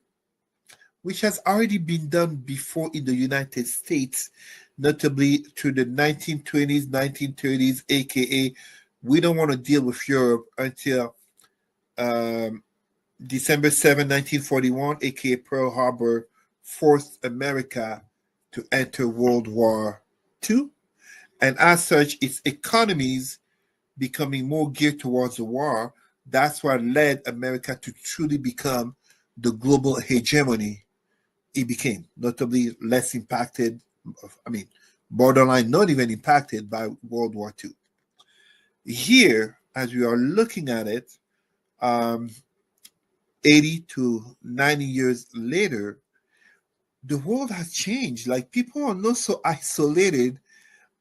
which has already been done before in the United States, notably through the 1920s, 1930s, aka we don't want to deal with Europe until December 7, 1941, aka Pearl Harbor, forced America to enter World War II. And as such, its economies becoming more geared towards the war, That's what led America to truly become the global hegemony it became, notably less impacted, I mean, borderline not even impacted by World War II. Here, as we are looking at it, 80 to 90 years later, the world has changed. Like, people are not so isolated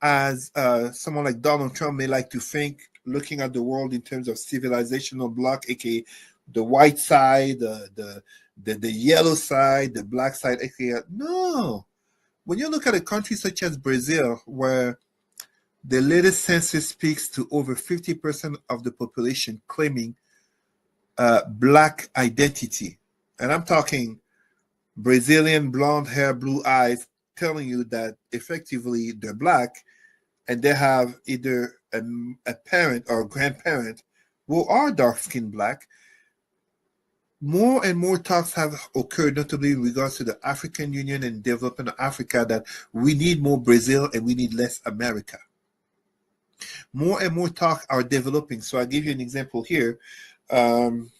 as someone like Donald Trump may like to think, looking at the world in terms of civilizational block, aka the white side, the yellow side, the black side, aka no. When you look at a country such as Brazil, where the latest census speaks to over 50% of the population claiming black identity, and I'm talking Brazilian blonde hair, blue eyes, telling you that effectively they're black, and they have either a parent or a grandparent who are dark-skinned black. More and more talks have occurred, notably in regards to the African Union and development of Africa, that we need more Brazil and we need less America. More and more talks are developing. So I'll give you an example here. Among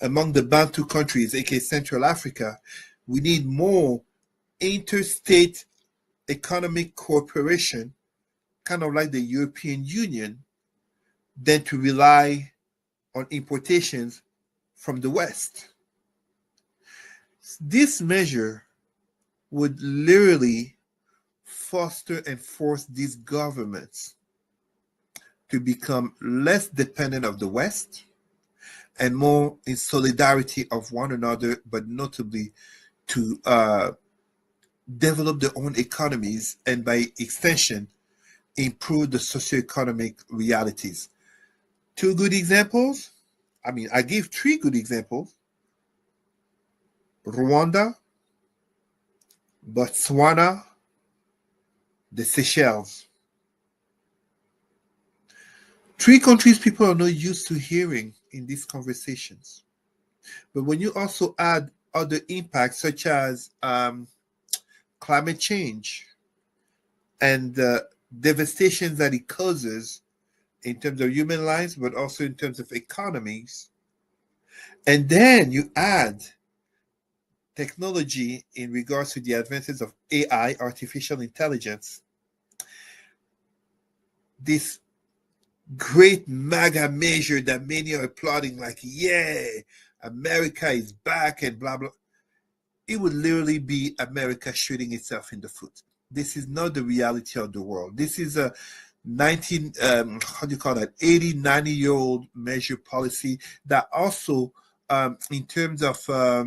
the Bantu countries, aka Central Africa, we need more interstate economic cooperation, kind of like the European Union, than to rely on importations from the West. This measure would literally foster and force these governments to become less dependent of the West and more in solidarity of one another, but notably to develop their own economies and by extension, improve the socioeconomic realities. Two good examples. I mean, I gave three good examples. Rwanda, Botswana, the Seychelles. Three countries people are not used to hearing in these conversations. But when you also add other impacts such as climate change and the devastation that it causes in terms of human lives, but also in terms of economies, and then you add technology in regards to the advances of AI, artificial intelligence, this great mega measure that many are applauding, like, yeah, America is back and blah, blah. It would literally be America shooting itself in the foot. This is not the reality of the world. This is a 80, 90-year-old measure policy that also, in terms of, oh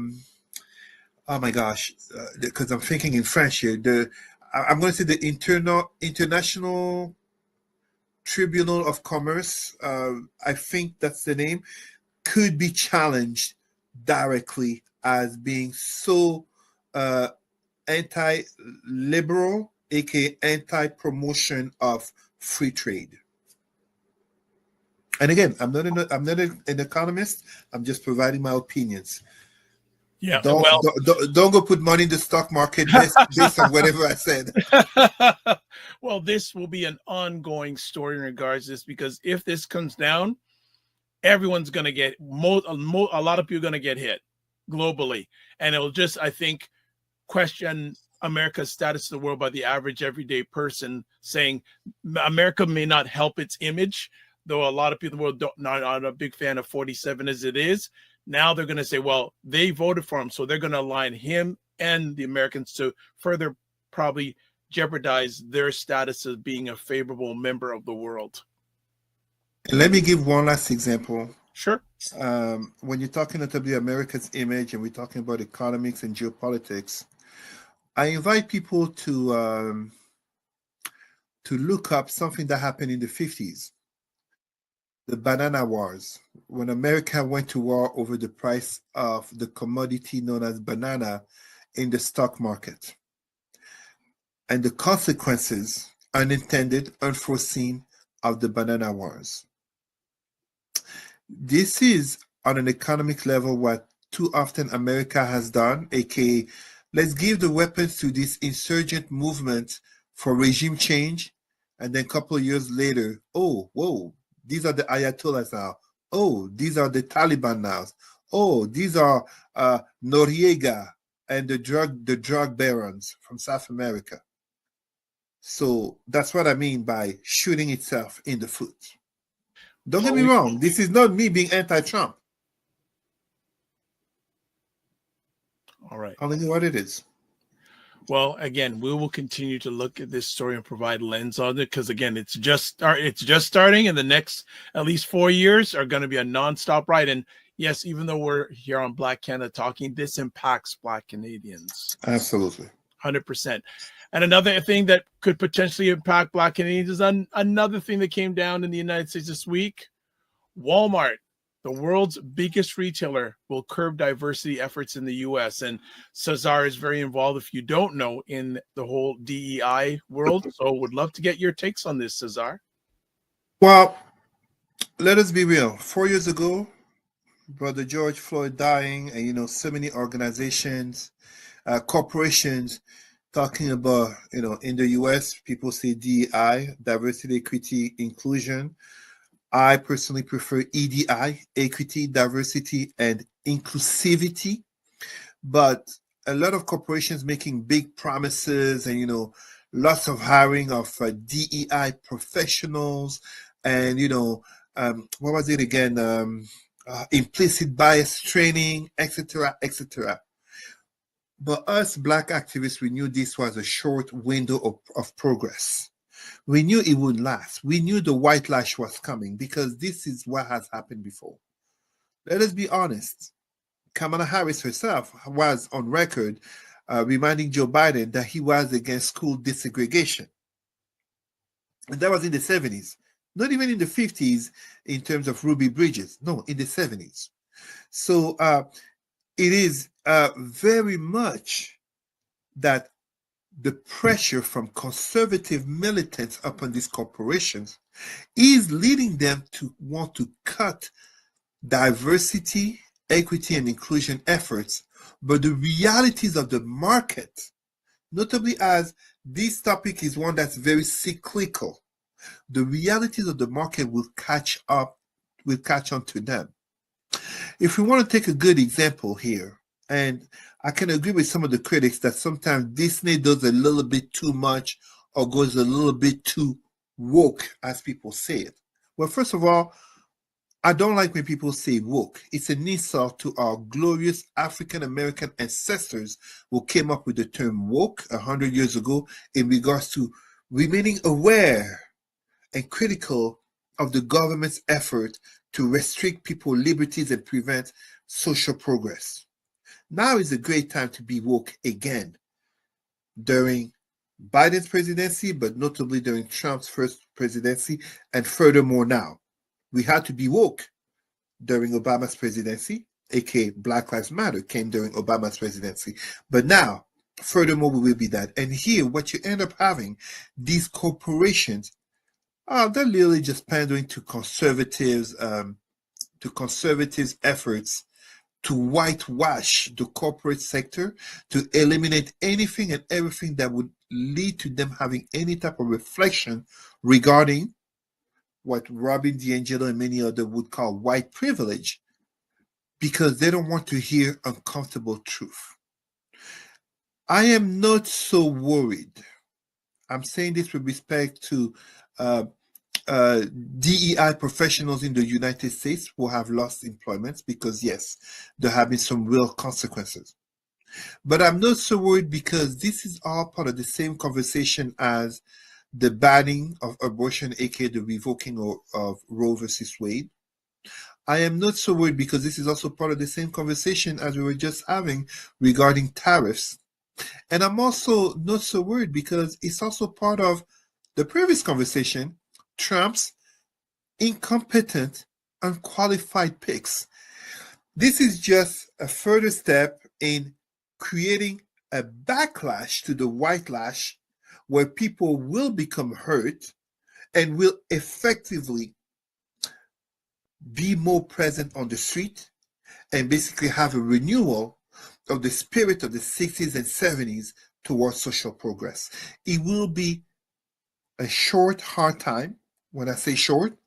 my gosh, because I'm thinking in French here, I'm going to say the International Tribunal of Commerce, I think that's the name, could be challenged directly as being so anti-liberal, aka anti-promotion of free trade. And again, I'm not an economist. I'm just providing my opinions. Yeah. Don't go put money in the stock market based on whatever I said. Well, this will be an ongoing story in regards to this, because if this comes down, everyone's going to get a lot of people are going to get hit globally, and it'll just, I think, question America's status in the world by the average everyday person, saying America may not help its image, though a lot of people in the world not a big fan of 47 as it is. Now they're going to say, well, they voted for him, so they're going to align him and the Americans to further probably jeopardize their status as being a favorable member of the world. Let me give one last example. Sure. When you're talking about America's image and we're talking about economics and geopolitics, I invite people to look up something that happened in the 50s, the banana wars, when America went to war over the price of the commodity known as banana in the stock market, and the consequences, unintended, unforeseen, of the banana wars. This is on an economic level what too often America has done, aka let's give the weapons to this insurgent movement for regime change, and then a couple of years later, oh, whoa, these are the Ayatollahs now. Oh, these are the Taliban now. Oh, these are Noriega and the drug barons from South America. So that's what I mean by shooting itself in the foot. Don't get me wrong. This is not me being anti-Trump. All right. Telling you what it is. Well, again, we will continue to look at this story and provide lens on it because, again, it's just starting, and the next at least 4 years are going to be a nonstop ride. And yes, even though we're here on Black Canada talking, this impacts Black Canadians. Absolutely. 100%. And another thing that could potentially impact Black Canadians is another thing that came down in the United States this week. Walmart, the world's biggest retailer, will curb diversity efforts in the U.S. And Cesar is very involved, if you don't know, in the whole DEI world. So would love to get your takes on this, Cesar. Well, let us be real. 4 years ago, Brother George Floyd dying, and so many organizations, corporations talking about, in the US, people say DEI, diversity, equity, inclusion. I personally prefer EDI, equity, diversity, and inclusivity. But a lot of corporations making big promises and, lots of hiring of DEI professionals and, what was it again? Implicit bias training, etc., etc. But us Black activists, we knew this was a short window of progress. We knew it would last. We knew the white lash was coming because this is what has happened before. Let us be honest. Kamala Harris herself was on record reminding Joe Biden that he was against school desegregation. And that was in the 70s. Not even in the 50s in terms of Ruby Bridges. No, in the 70s. So it is very much that the pressure from conservative militants upon these corporations is leading them to want to cut diversity, equity, and inclusion efforts. But the realities of the market, notably as this topic is one that's very cyclical, the realities of the market will catch on to them. If we want to take a good example here, and I can agree with some of the critics that sometimes Disney does a little bit too much or goes a little bit too woke, as people say it. Well, first of all, I don't like when people say woke. It's an insult to our glorious African-American ancestors who came up with the term woke 100 years ago in regards to remaining aware and critical of the government's effort to restrict people's liberties and prevent social progress. Now is a great time to be woke again during Biden's presidency, but notably during Trump's first presidency, and furthermore now. We had to be woke during Obama's presidency, aka Black Lives Matter came during Obama's presidency. But now, furthermore, we will be that. And here, what you end up having, these corporations, they're literally just pandering to conservatives' efforts to whitewash the corporate sector, to eliminate anything and everything that would lead to them having any type of reflection regarding what Robin DiAngelo and many others would call white privilege, because they don't want to hear uncomfortable truth. I am not so worried. I'm saying this with respect to DEI professionals in the United States who have lost employments, because yes, there have been some real consequences. But I'm not so worried because this is all part of the same conversation as the banning of abortion, aka the revoking of Roe versus Wade. I am not so worried because this is also part of the same conversation as we were just having regarding tariffs. And I'm also not so worried because it's also part of the previous conversation, Trump's incompetent, unqualified picks. This is just a further step in creating a backlash to the white lash, where people will become hurt and will effectively be more present on the street and basically have a renewal of the spirit of the 60s and 70s towards social progress. It will be a short, hard time. When I say short,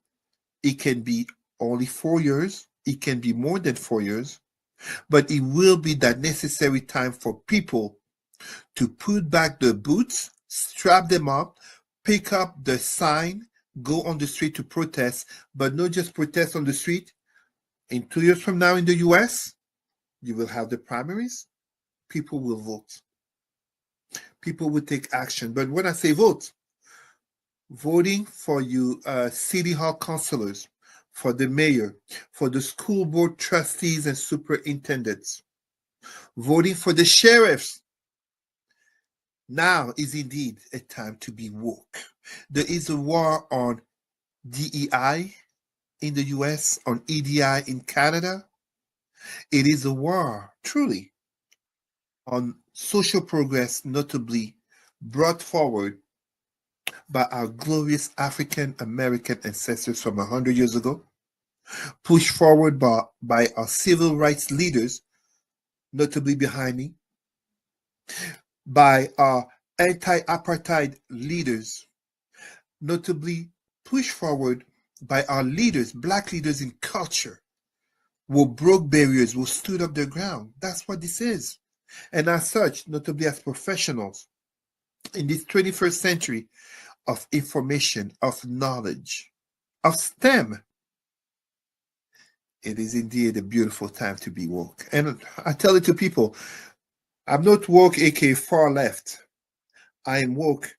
it can be only 4 years. It can be more than 4 years, but it will be that necessary time for people to put back their boots, strap them up, pick up the sign, go on the street to protest, but not just protest on the street. In 2 years from now in the US, you will have the primaries. People will vote. People will take action. But when I say vote, voting for you city hall councilors, for the mayor, for the school board trustees and superintendents, voting for the sheriffs. Now is indeed a time to be woke. There is a war on DEI in the US, on EDI in Canada. It is a war, truly, on social progress, notably brought forward by our glorious African American ancestors from 100 years ago, pushed forward by our civil rights leaders, notably behind me, by our anti-apartheid leaders, notably pushed forward by our leaders, Black leaders in culture, who broke barriers, who stood up their ground. That's what this is. And as such, notably as professionals in this 21st century of information, of knowledge, of STEM, it is indeed a beautiful time to be woke. And I tell it to people, I'm not woke, aka far left. I am woke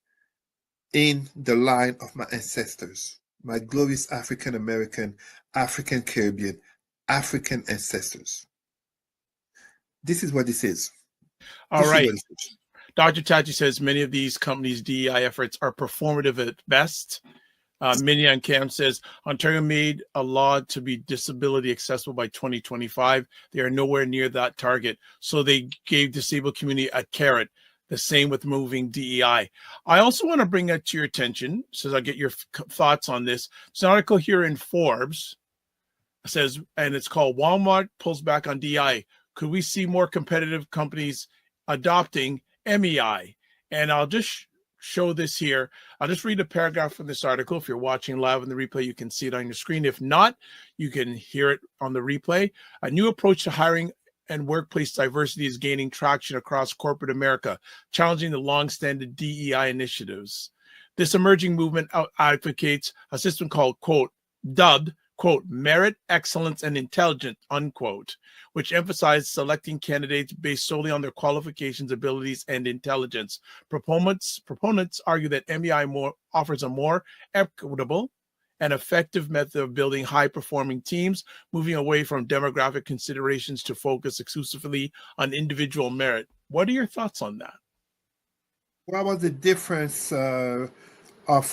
in the line of my ancestors, my glorious African American, African Caribbean, African ancestors. This is what this is. All right. Dr. Tachi says many of these companies' DEI efforts are performative at best. Minion Cam says Ontario made a law to be disability accessible by 2025. They are nowhere near that target. So they gave disabled community a carrot. The same with moving DEI. I also want to bring that to your attention, so I'll get your thoughts on this. There's an article here in Forbes, says, and it's called Walmart Pulls Back on DEI. Could we see more competitive companies adopting MEI? And I'll just show this here. I'll just read a paragraph from this article. If you're watching live on the replay, you can see it on your screen. If not, you can hear it on the replay. A new approach to hiring and workplace diversity is gaining traction across corporate America, challenging the long-standing DEI initiatives. This emerging movement advocates a system called, quote, dubbed, quote, merit, excellence, and intelligence, unquote, which emphasizes selecting candidates based solely on their qualifications, abilities, and intelligence. Proponents argue that MEI offers a more equitable and effective method of building high-performing teams, moving away from demographic considerations to focus exclusively on individual merit. What are your thoughts on that? What was the difference of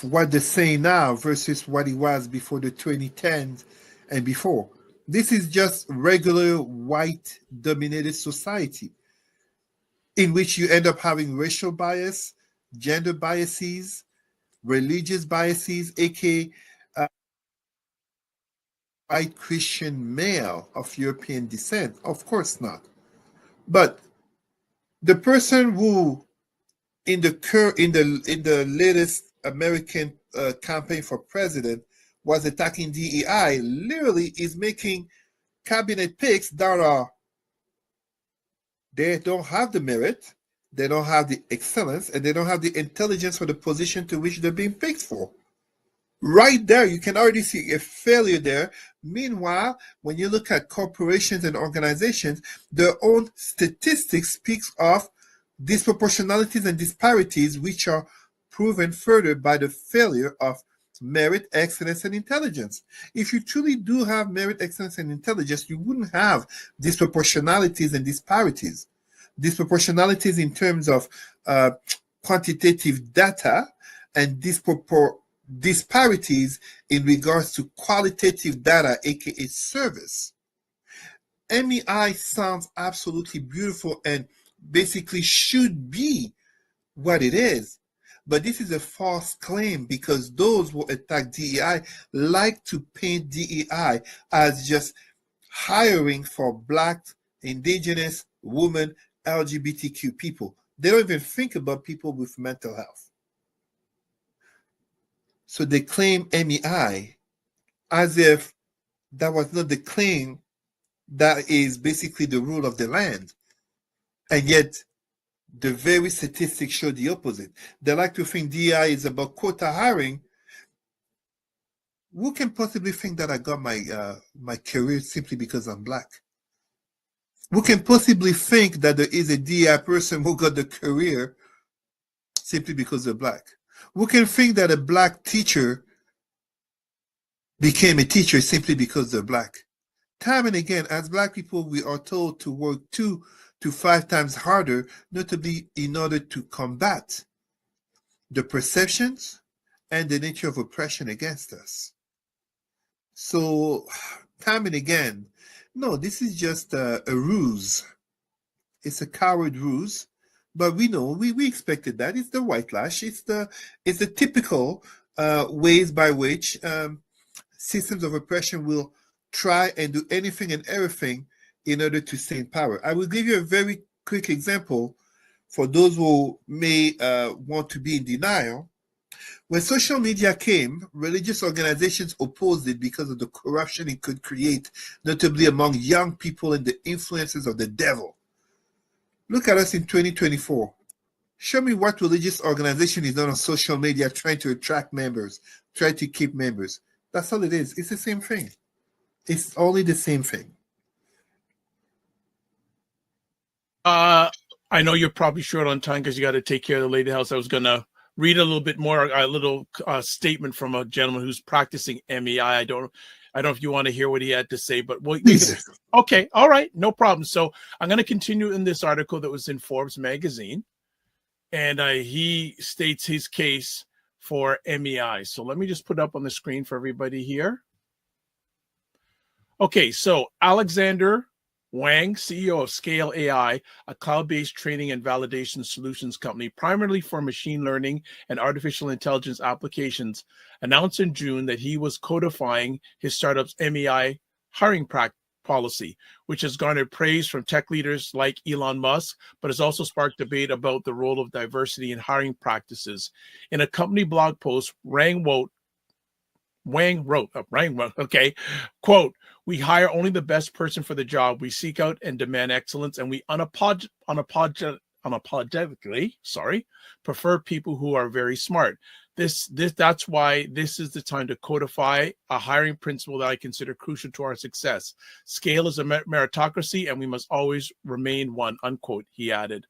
what they're saying now versus what it was before the 2010s and before? This is just regular white-dominated society in which you end up having racial bias, gender biases, religious biases, aka white Christian male of European descent. Of course not. But the person who in the latest American campaign for president was attacking DEI literally is making cabinet picks that they don't have the merit, they don't have the excellence, and they don't have the intelligence for the position to which they're being picked for. Right there, you can already see a failure there. Meanwhile, when you look at corporations and organizations, their own statistics speaks of disproportionalities and disparities, which are proven further by the failure of merit, excellence, and intelligence. If you truly do have merit, excellence, and intelligence, you wouldn't have disproportionalities and disparities. Disproportionalities in terms of quantitative data and disparities in regards to qualitative data, aka service. MEI sounds absolutely beautiful and basically should be what it is. But this is a false claim because those who attack DEI like to paint DEI as just hiring for Black, Indigenous, women, LGBTQ people. They don't even think about people with mental health. So they claim MEI as if That was not the claim that is basically the rule of the land. And yet, the very statistics show the opposite. They like to think DI is about quota hiring. Who can possibly think that I got my career simply because I'm black? Who can possibly think that there is a DI person who got the career simply because they're black? Who can think that a black teacher became a teacher simply because they're black? Time and again, as black people, we are told to work 2 to 5 times harder, notably in order to combat the perceptions and the nature of oppression against us. So, time and again, no, this is just a ruse. It's a coward ruse, but we know we expected that. It's the whitewash. It's the typical ways by which systems of oppression will try and do anything and everything in order to stay in power. I will give you a very quick example for those who may want to be in denial. When social media came, religious organizations opposed it because of the corruption it could create, notably among young people and the influences of the devil. Look at us in 2024. Show me what religious organization is done on social media trying to attract members, trying to keep members. That's all it is. It's the same thing. It's only the same thing. I know you're probably short on time because you got to take care of the lady house. I was going to read a little bit more, a little statement from a gentleman who's practicing MEI. I don't know if you want to hear what he had to say, but okay, all right, no problem. So I'm going to continue in this article that was in Forbes magazine, and he states his case for MEI. So let me just put up on the screen for everybody here. Okay, so Alexander Wang, CEO of Scale AI, a cloud-based training and validation solutions company primarily for machine learning and artificial intelligence applications, announced in June that he was codifying his startup's MEI hiring policy, which has garnered praise from tech leaders like Elon Musk, but has also sparked debate about the role of diversity in hiring practices. In a company blog post, Wang wrote, okay, quote, "We hire only the best person for the job. We seek out and demand excellence, and we unapologetically, prefer people who are very smart. That's why this is the time to codify a hiring principle that I consider crucial to our success. Scale is a meritocracy, and we must always remain one," unquote, he added.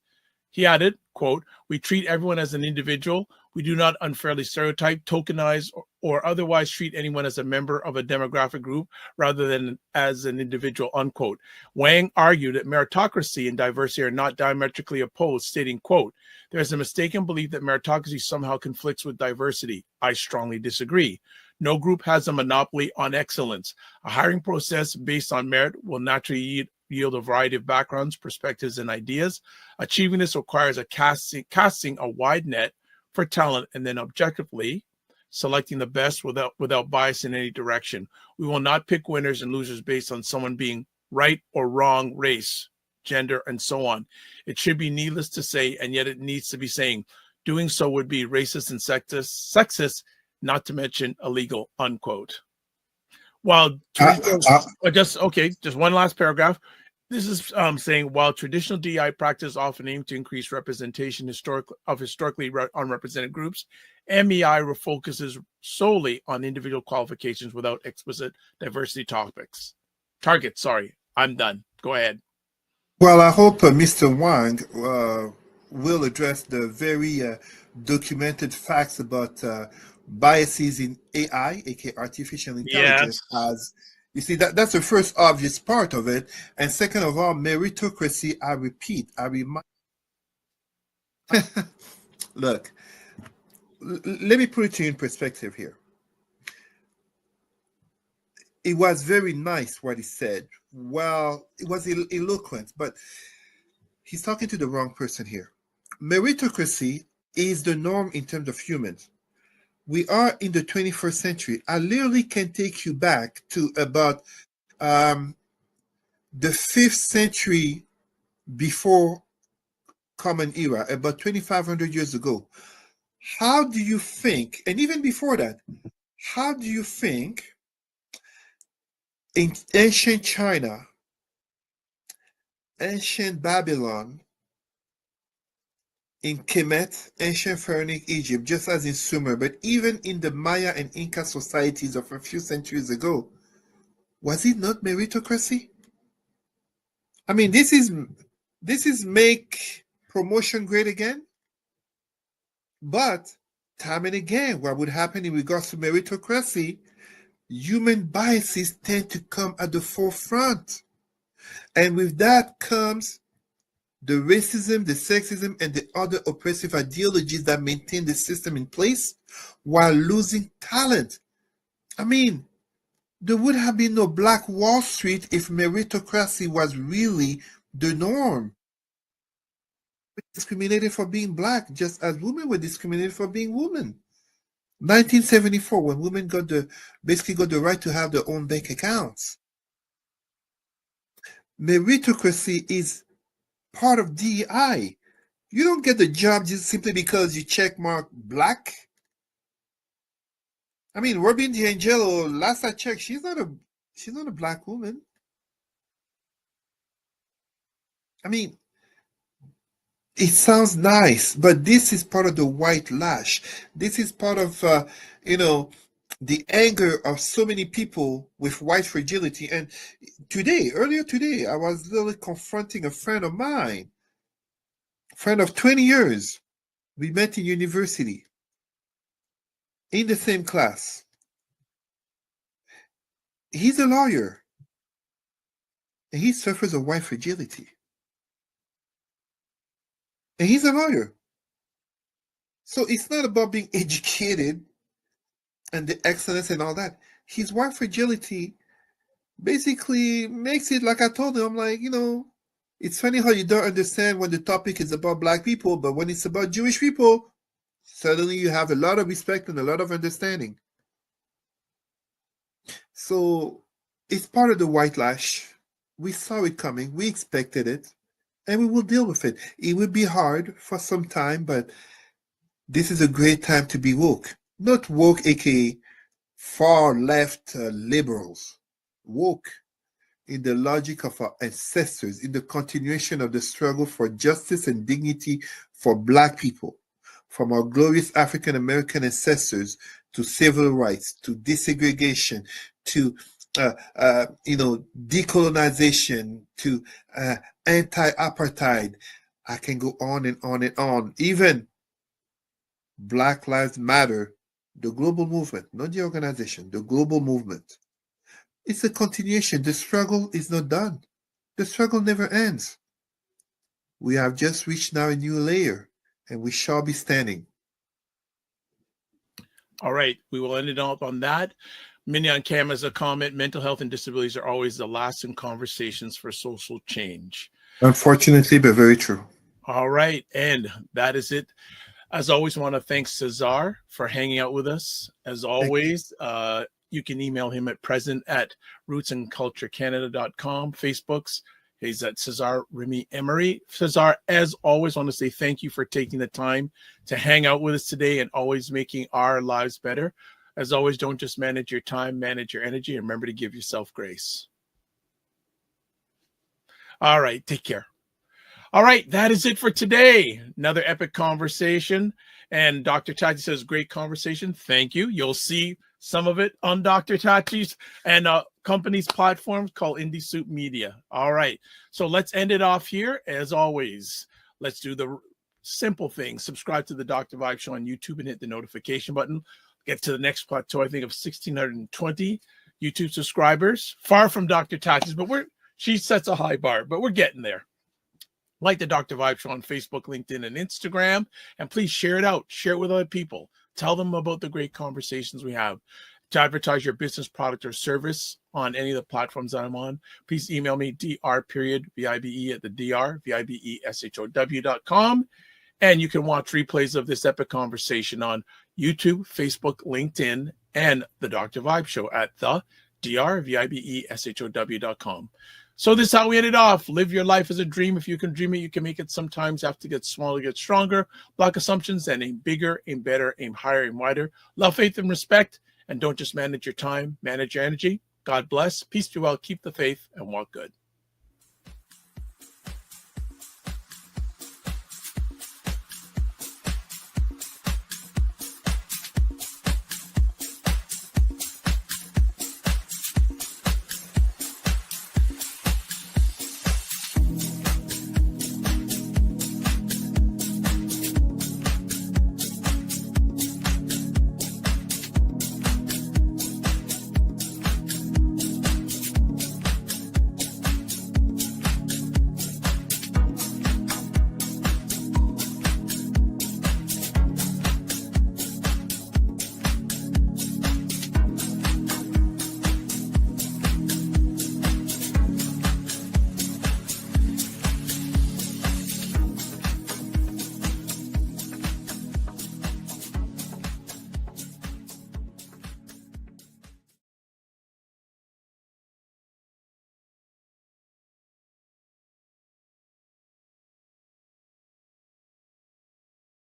He added, quote, "We treat everyone as an individual. We do not unfairly stereotype, tokenize, or otherwise treat anyone as a member of a demographic group rather than as an individual," unquote. Wang argued that meritocracy and diversity are not diametrically opposed, stating, quote, "There is a mistaken belief that meritocracy somehow conflicts with diversity. I strongly disagree. No group has a monopoly on excellence. A hiring process based on merit will naturally yield a variety of backgrounds, perspectives, and ideas. Achieving this requires casting a wide net for talent and then objectively selecting the best without bias in any direction. We will not pick winners and losers based on someone being right or wrong, race, gender, and so on. It should be needless to say, and yet it needs to be saying, doing so would be racist and sexist, not to mention illegal," unquote. While just one last paragraph. This is saying, while traditional DI practice often aim to increase representation of historically unrepresented groups, MEI focuses solely on individual qualifications without explicit diversity targets. Sorry, I'm done. Go ahead. Well, I hope Mr. Wang will address the very documented facts about biases in AI, aka artificial intelligence, as you see, that's the first obvious part of it. And second of all, meritocracy, I remind. Look, let me put it to you in perspective here. It was very nice what he said. Well, it was eloquent, but he's talking to the wrong person here. Meritocracy is the norm in terms of humans. We are in the 21st century. I literally can take you back to about the 5th century before Common Era, about 2,500 years ago. How do you think, and even before that, how do you think In ancient China, ancient Babylon, in Kemet, ancient Pharaonic Egypt, just as in Sumer, but even in the Maya and Inca societies of a few centuries ago, was it not meritocracy? I mean, this is make promotion great again. But time and again, what would happen in regards to meritocracy, human biases tend to come at the forefront. And with that comes the racism, the sexism, and the other oppressive ideologies that maintain the system in place while losing talent. I mean, there would have been no Black Wall Street if meritocracy was really the norm. Discriminated for being Black, just as women were discriminated for being women. 1974, when women basically got the right to have their own bank accounts. Meritocracy is part of DEI. You don't get the job just simply because you check mark Black. I mean, Robin DiAngelo, last I checked, she's not a Black woman. I mean, it sounds nice, but this is part of the white lash. This is part of, the anger of so many people with white fragility. And earlier today, I was literally confronting a friend of mine, friend of 20 years. We met in university, in the same class. He's a lawyer, and he suffers of white fragility. And he's a lawyer. So it's not about being educated and the excellence and all that. His white fragility basically makes it, like I told him, I'm like, it's funny how you don't understand when the topic is about Black people, but when it's about Jewish people, suddenly you have a lot of respect and a lot of understanding. So it's part of the white lash. We saw it coming. We expected it. And we will deal with it. It will be hard for some time, but this is a great time to be woke. Not woke, aka far left liberals. Woke in the logic of our ancestors, in the continuation of the struggle for justice and dignity for Black people, from our glorious African American ancestors to civil rights, to desegregation, to decolonization, to anti-apartheid. I can go on and on and on. Even Black Lives Matter, the global movement, not the organization, the global movement. It's a continuation. The struggle is not done. The struggle never ends. We have just reached now a new layer, and we shall be standing. All right, we will end it up on that. Mignon Cam has a comment: mental health and disabilities are always the last in conversations for social change. Unfortunately, but very true. All right, and that is it. As always, I want to thank Cesar for hanging out with us. As always, you can email him at present@rootsandculturecanada.com. Facebook's, he's at Cesar Remy Emery. Cesar, as always, I want to say thank you for taking the time to hang out with us today and always making our lives better. As always, don't just manage your time, manage your energy, and remember to give yourself grace. All right, take care. All right, that is it for today. Another epic conversation. And Dr. Tachi says, great conversation. Thank you. You'll see some of it on Dr. Tachi's and company's platforms called Indie Soup Media. All right, so let's end it off here. As always, let's do the simple thing. Subscribe to the Dr. Vibe Show on YouTube and hit the notification button. Get to the next plateau, I think, of 1,620 YouTube subscribers. Far from Dr. Tachi's, but she sets a high bar, but we're getting there. Like the Dr. Vibe Show on Facebook, LinkedIn, and Instagram. And please share it out. Share it with other people. Tell them about the great conversations we have. To advertise your business, product, or service on any of the platforms that I'm on, please email me, dr.vibe@vibeshow.com. And you can watch replays of this epic conversation on YouTube, Facebook, LinkedIn, and the Dr. Vibe Show at the drvibeshow.com. So this is how we ended off. Live your life as a dream. If you can dream it, you can make it. Sometimes you have to get smaller, get stronger. Block assumptions and aim bigger, aim better, aim higher, aim wider. Love, faith, and respect. And don't just manage your time, manage your energy. God bless. Peace be well. Keep the faith and walk good.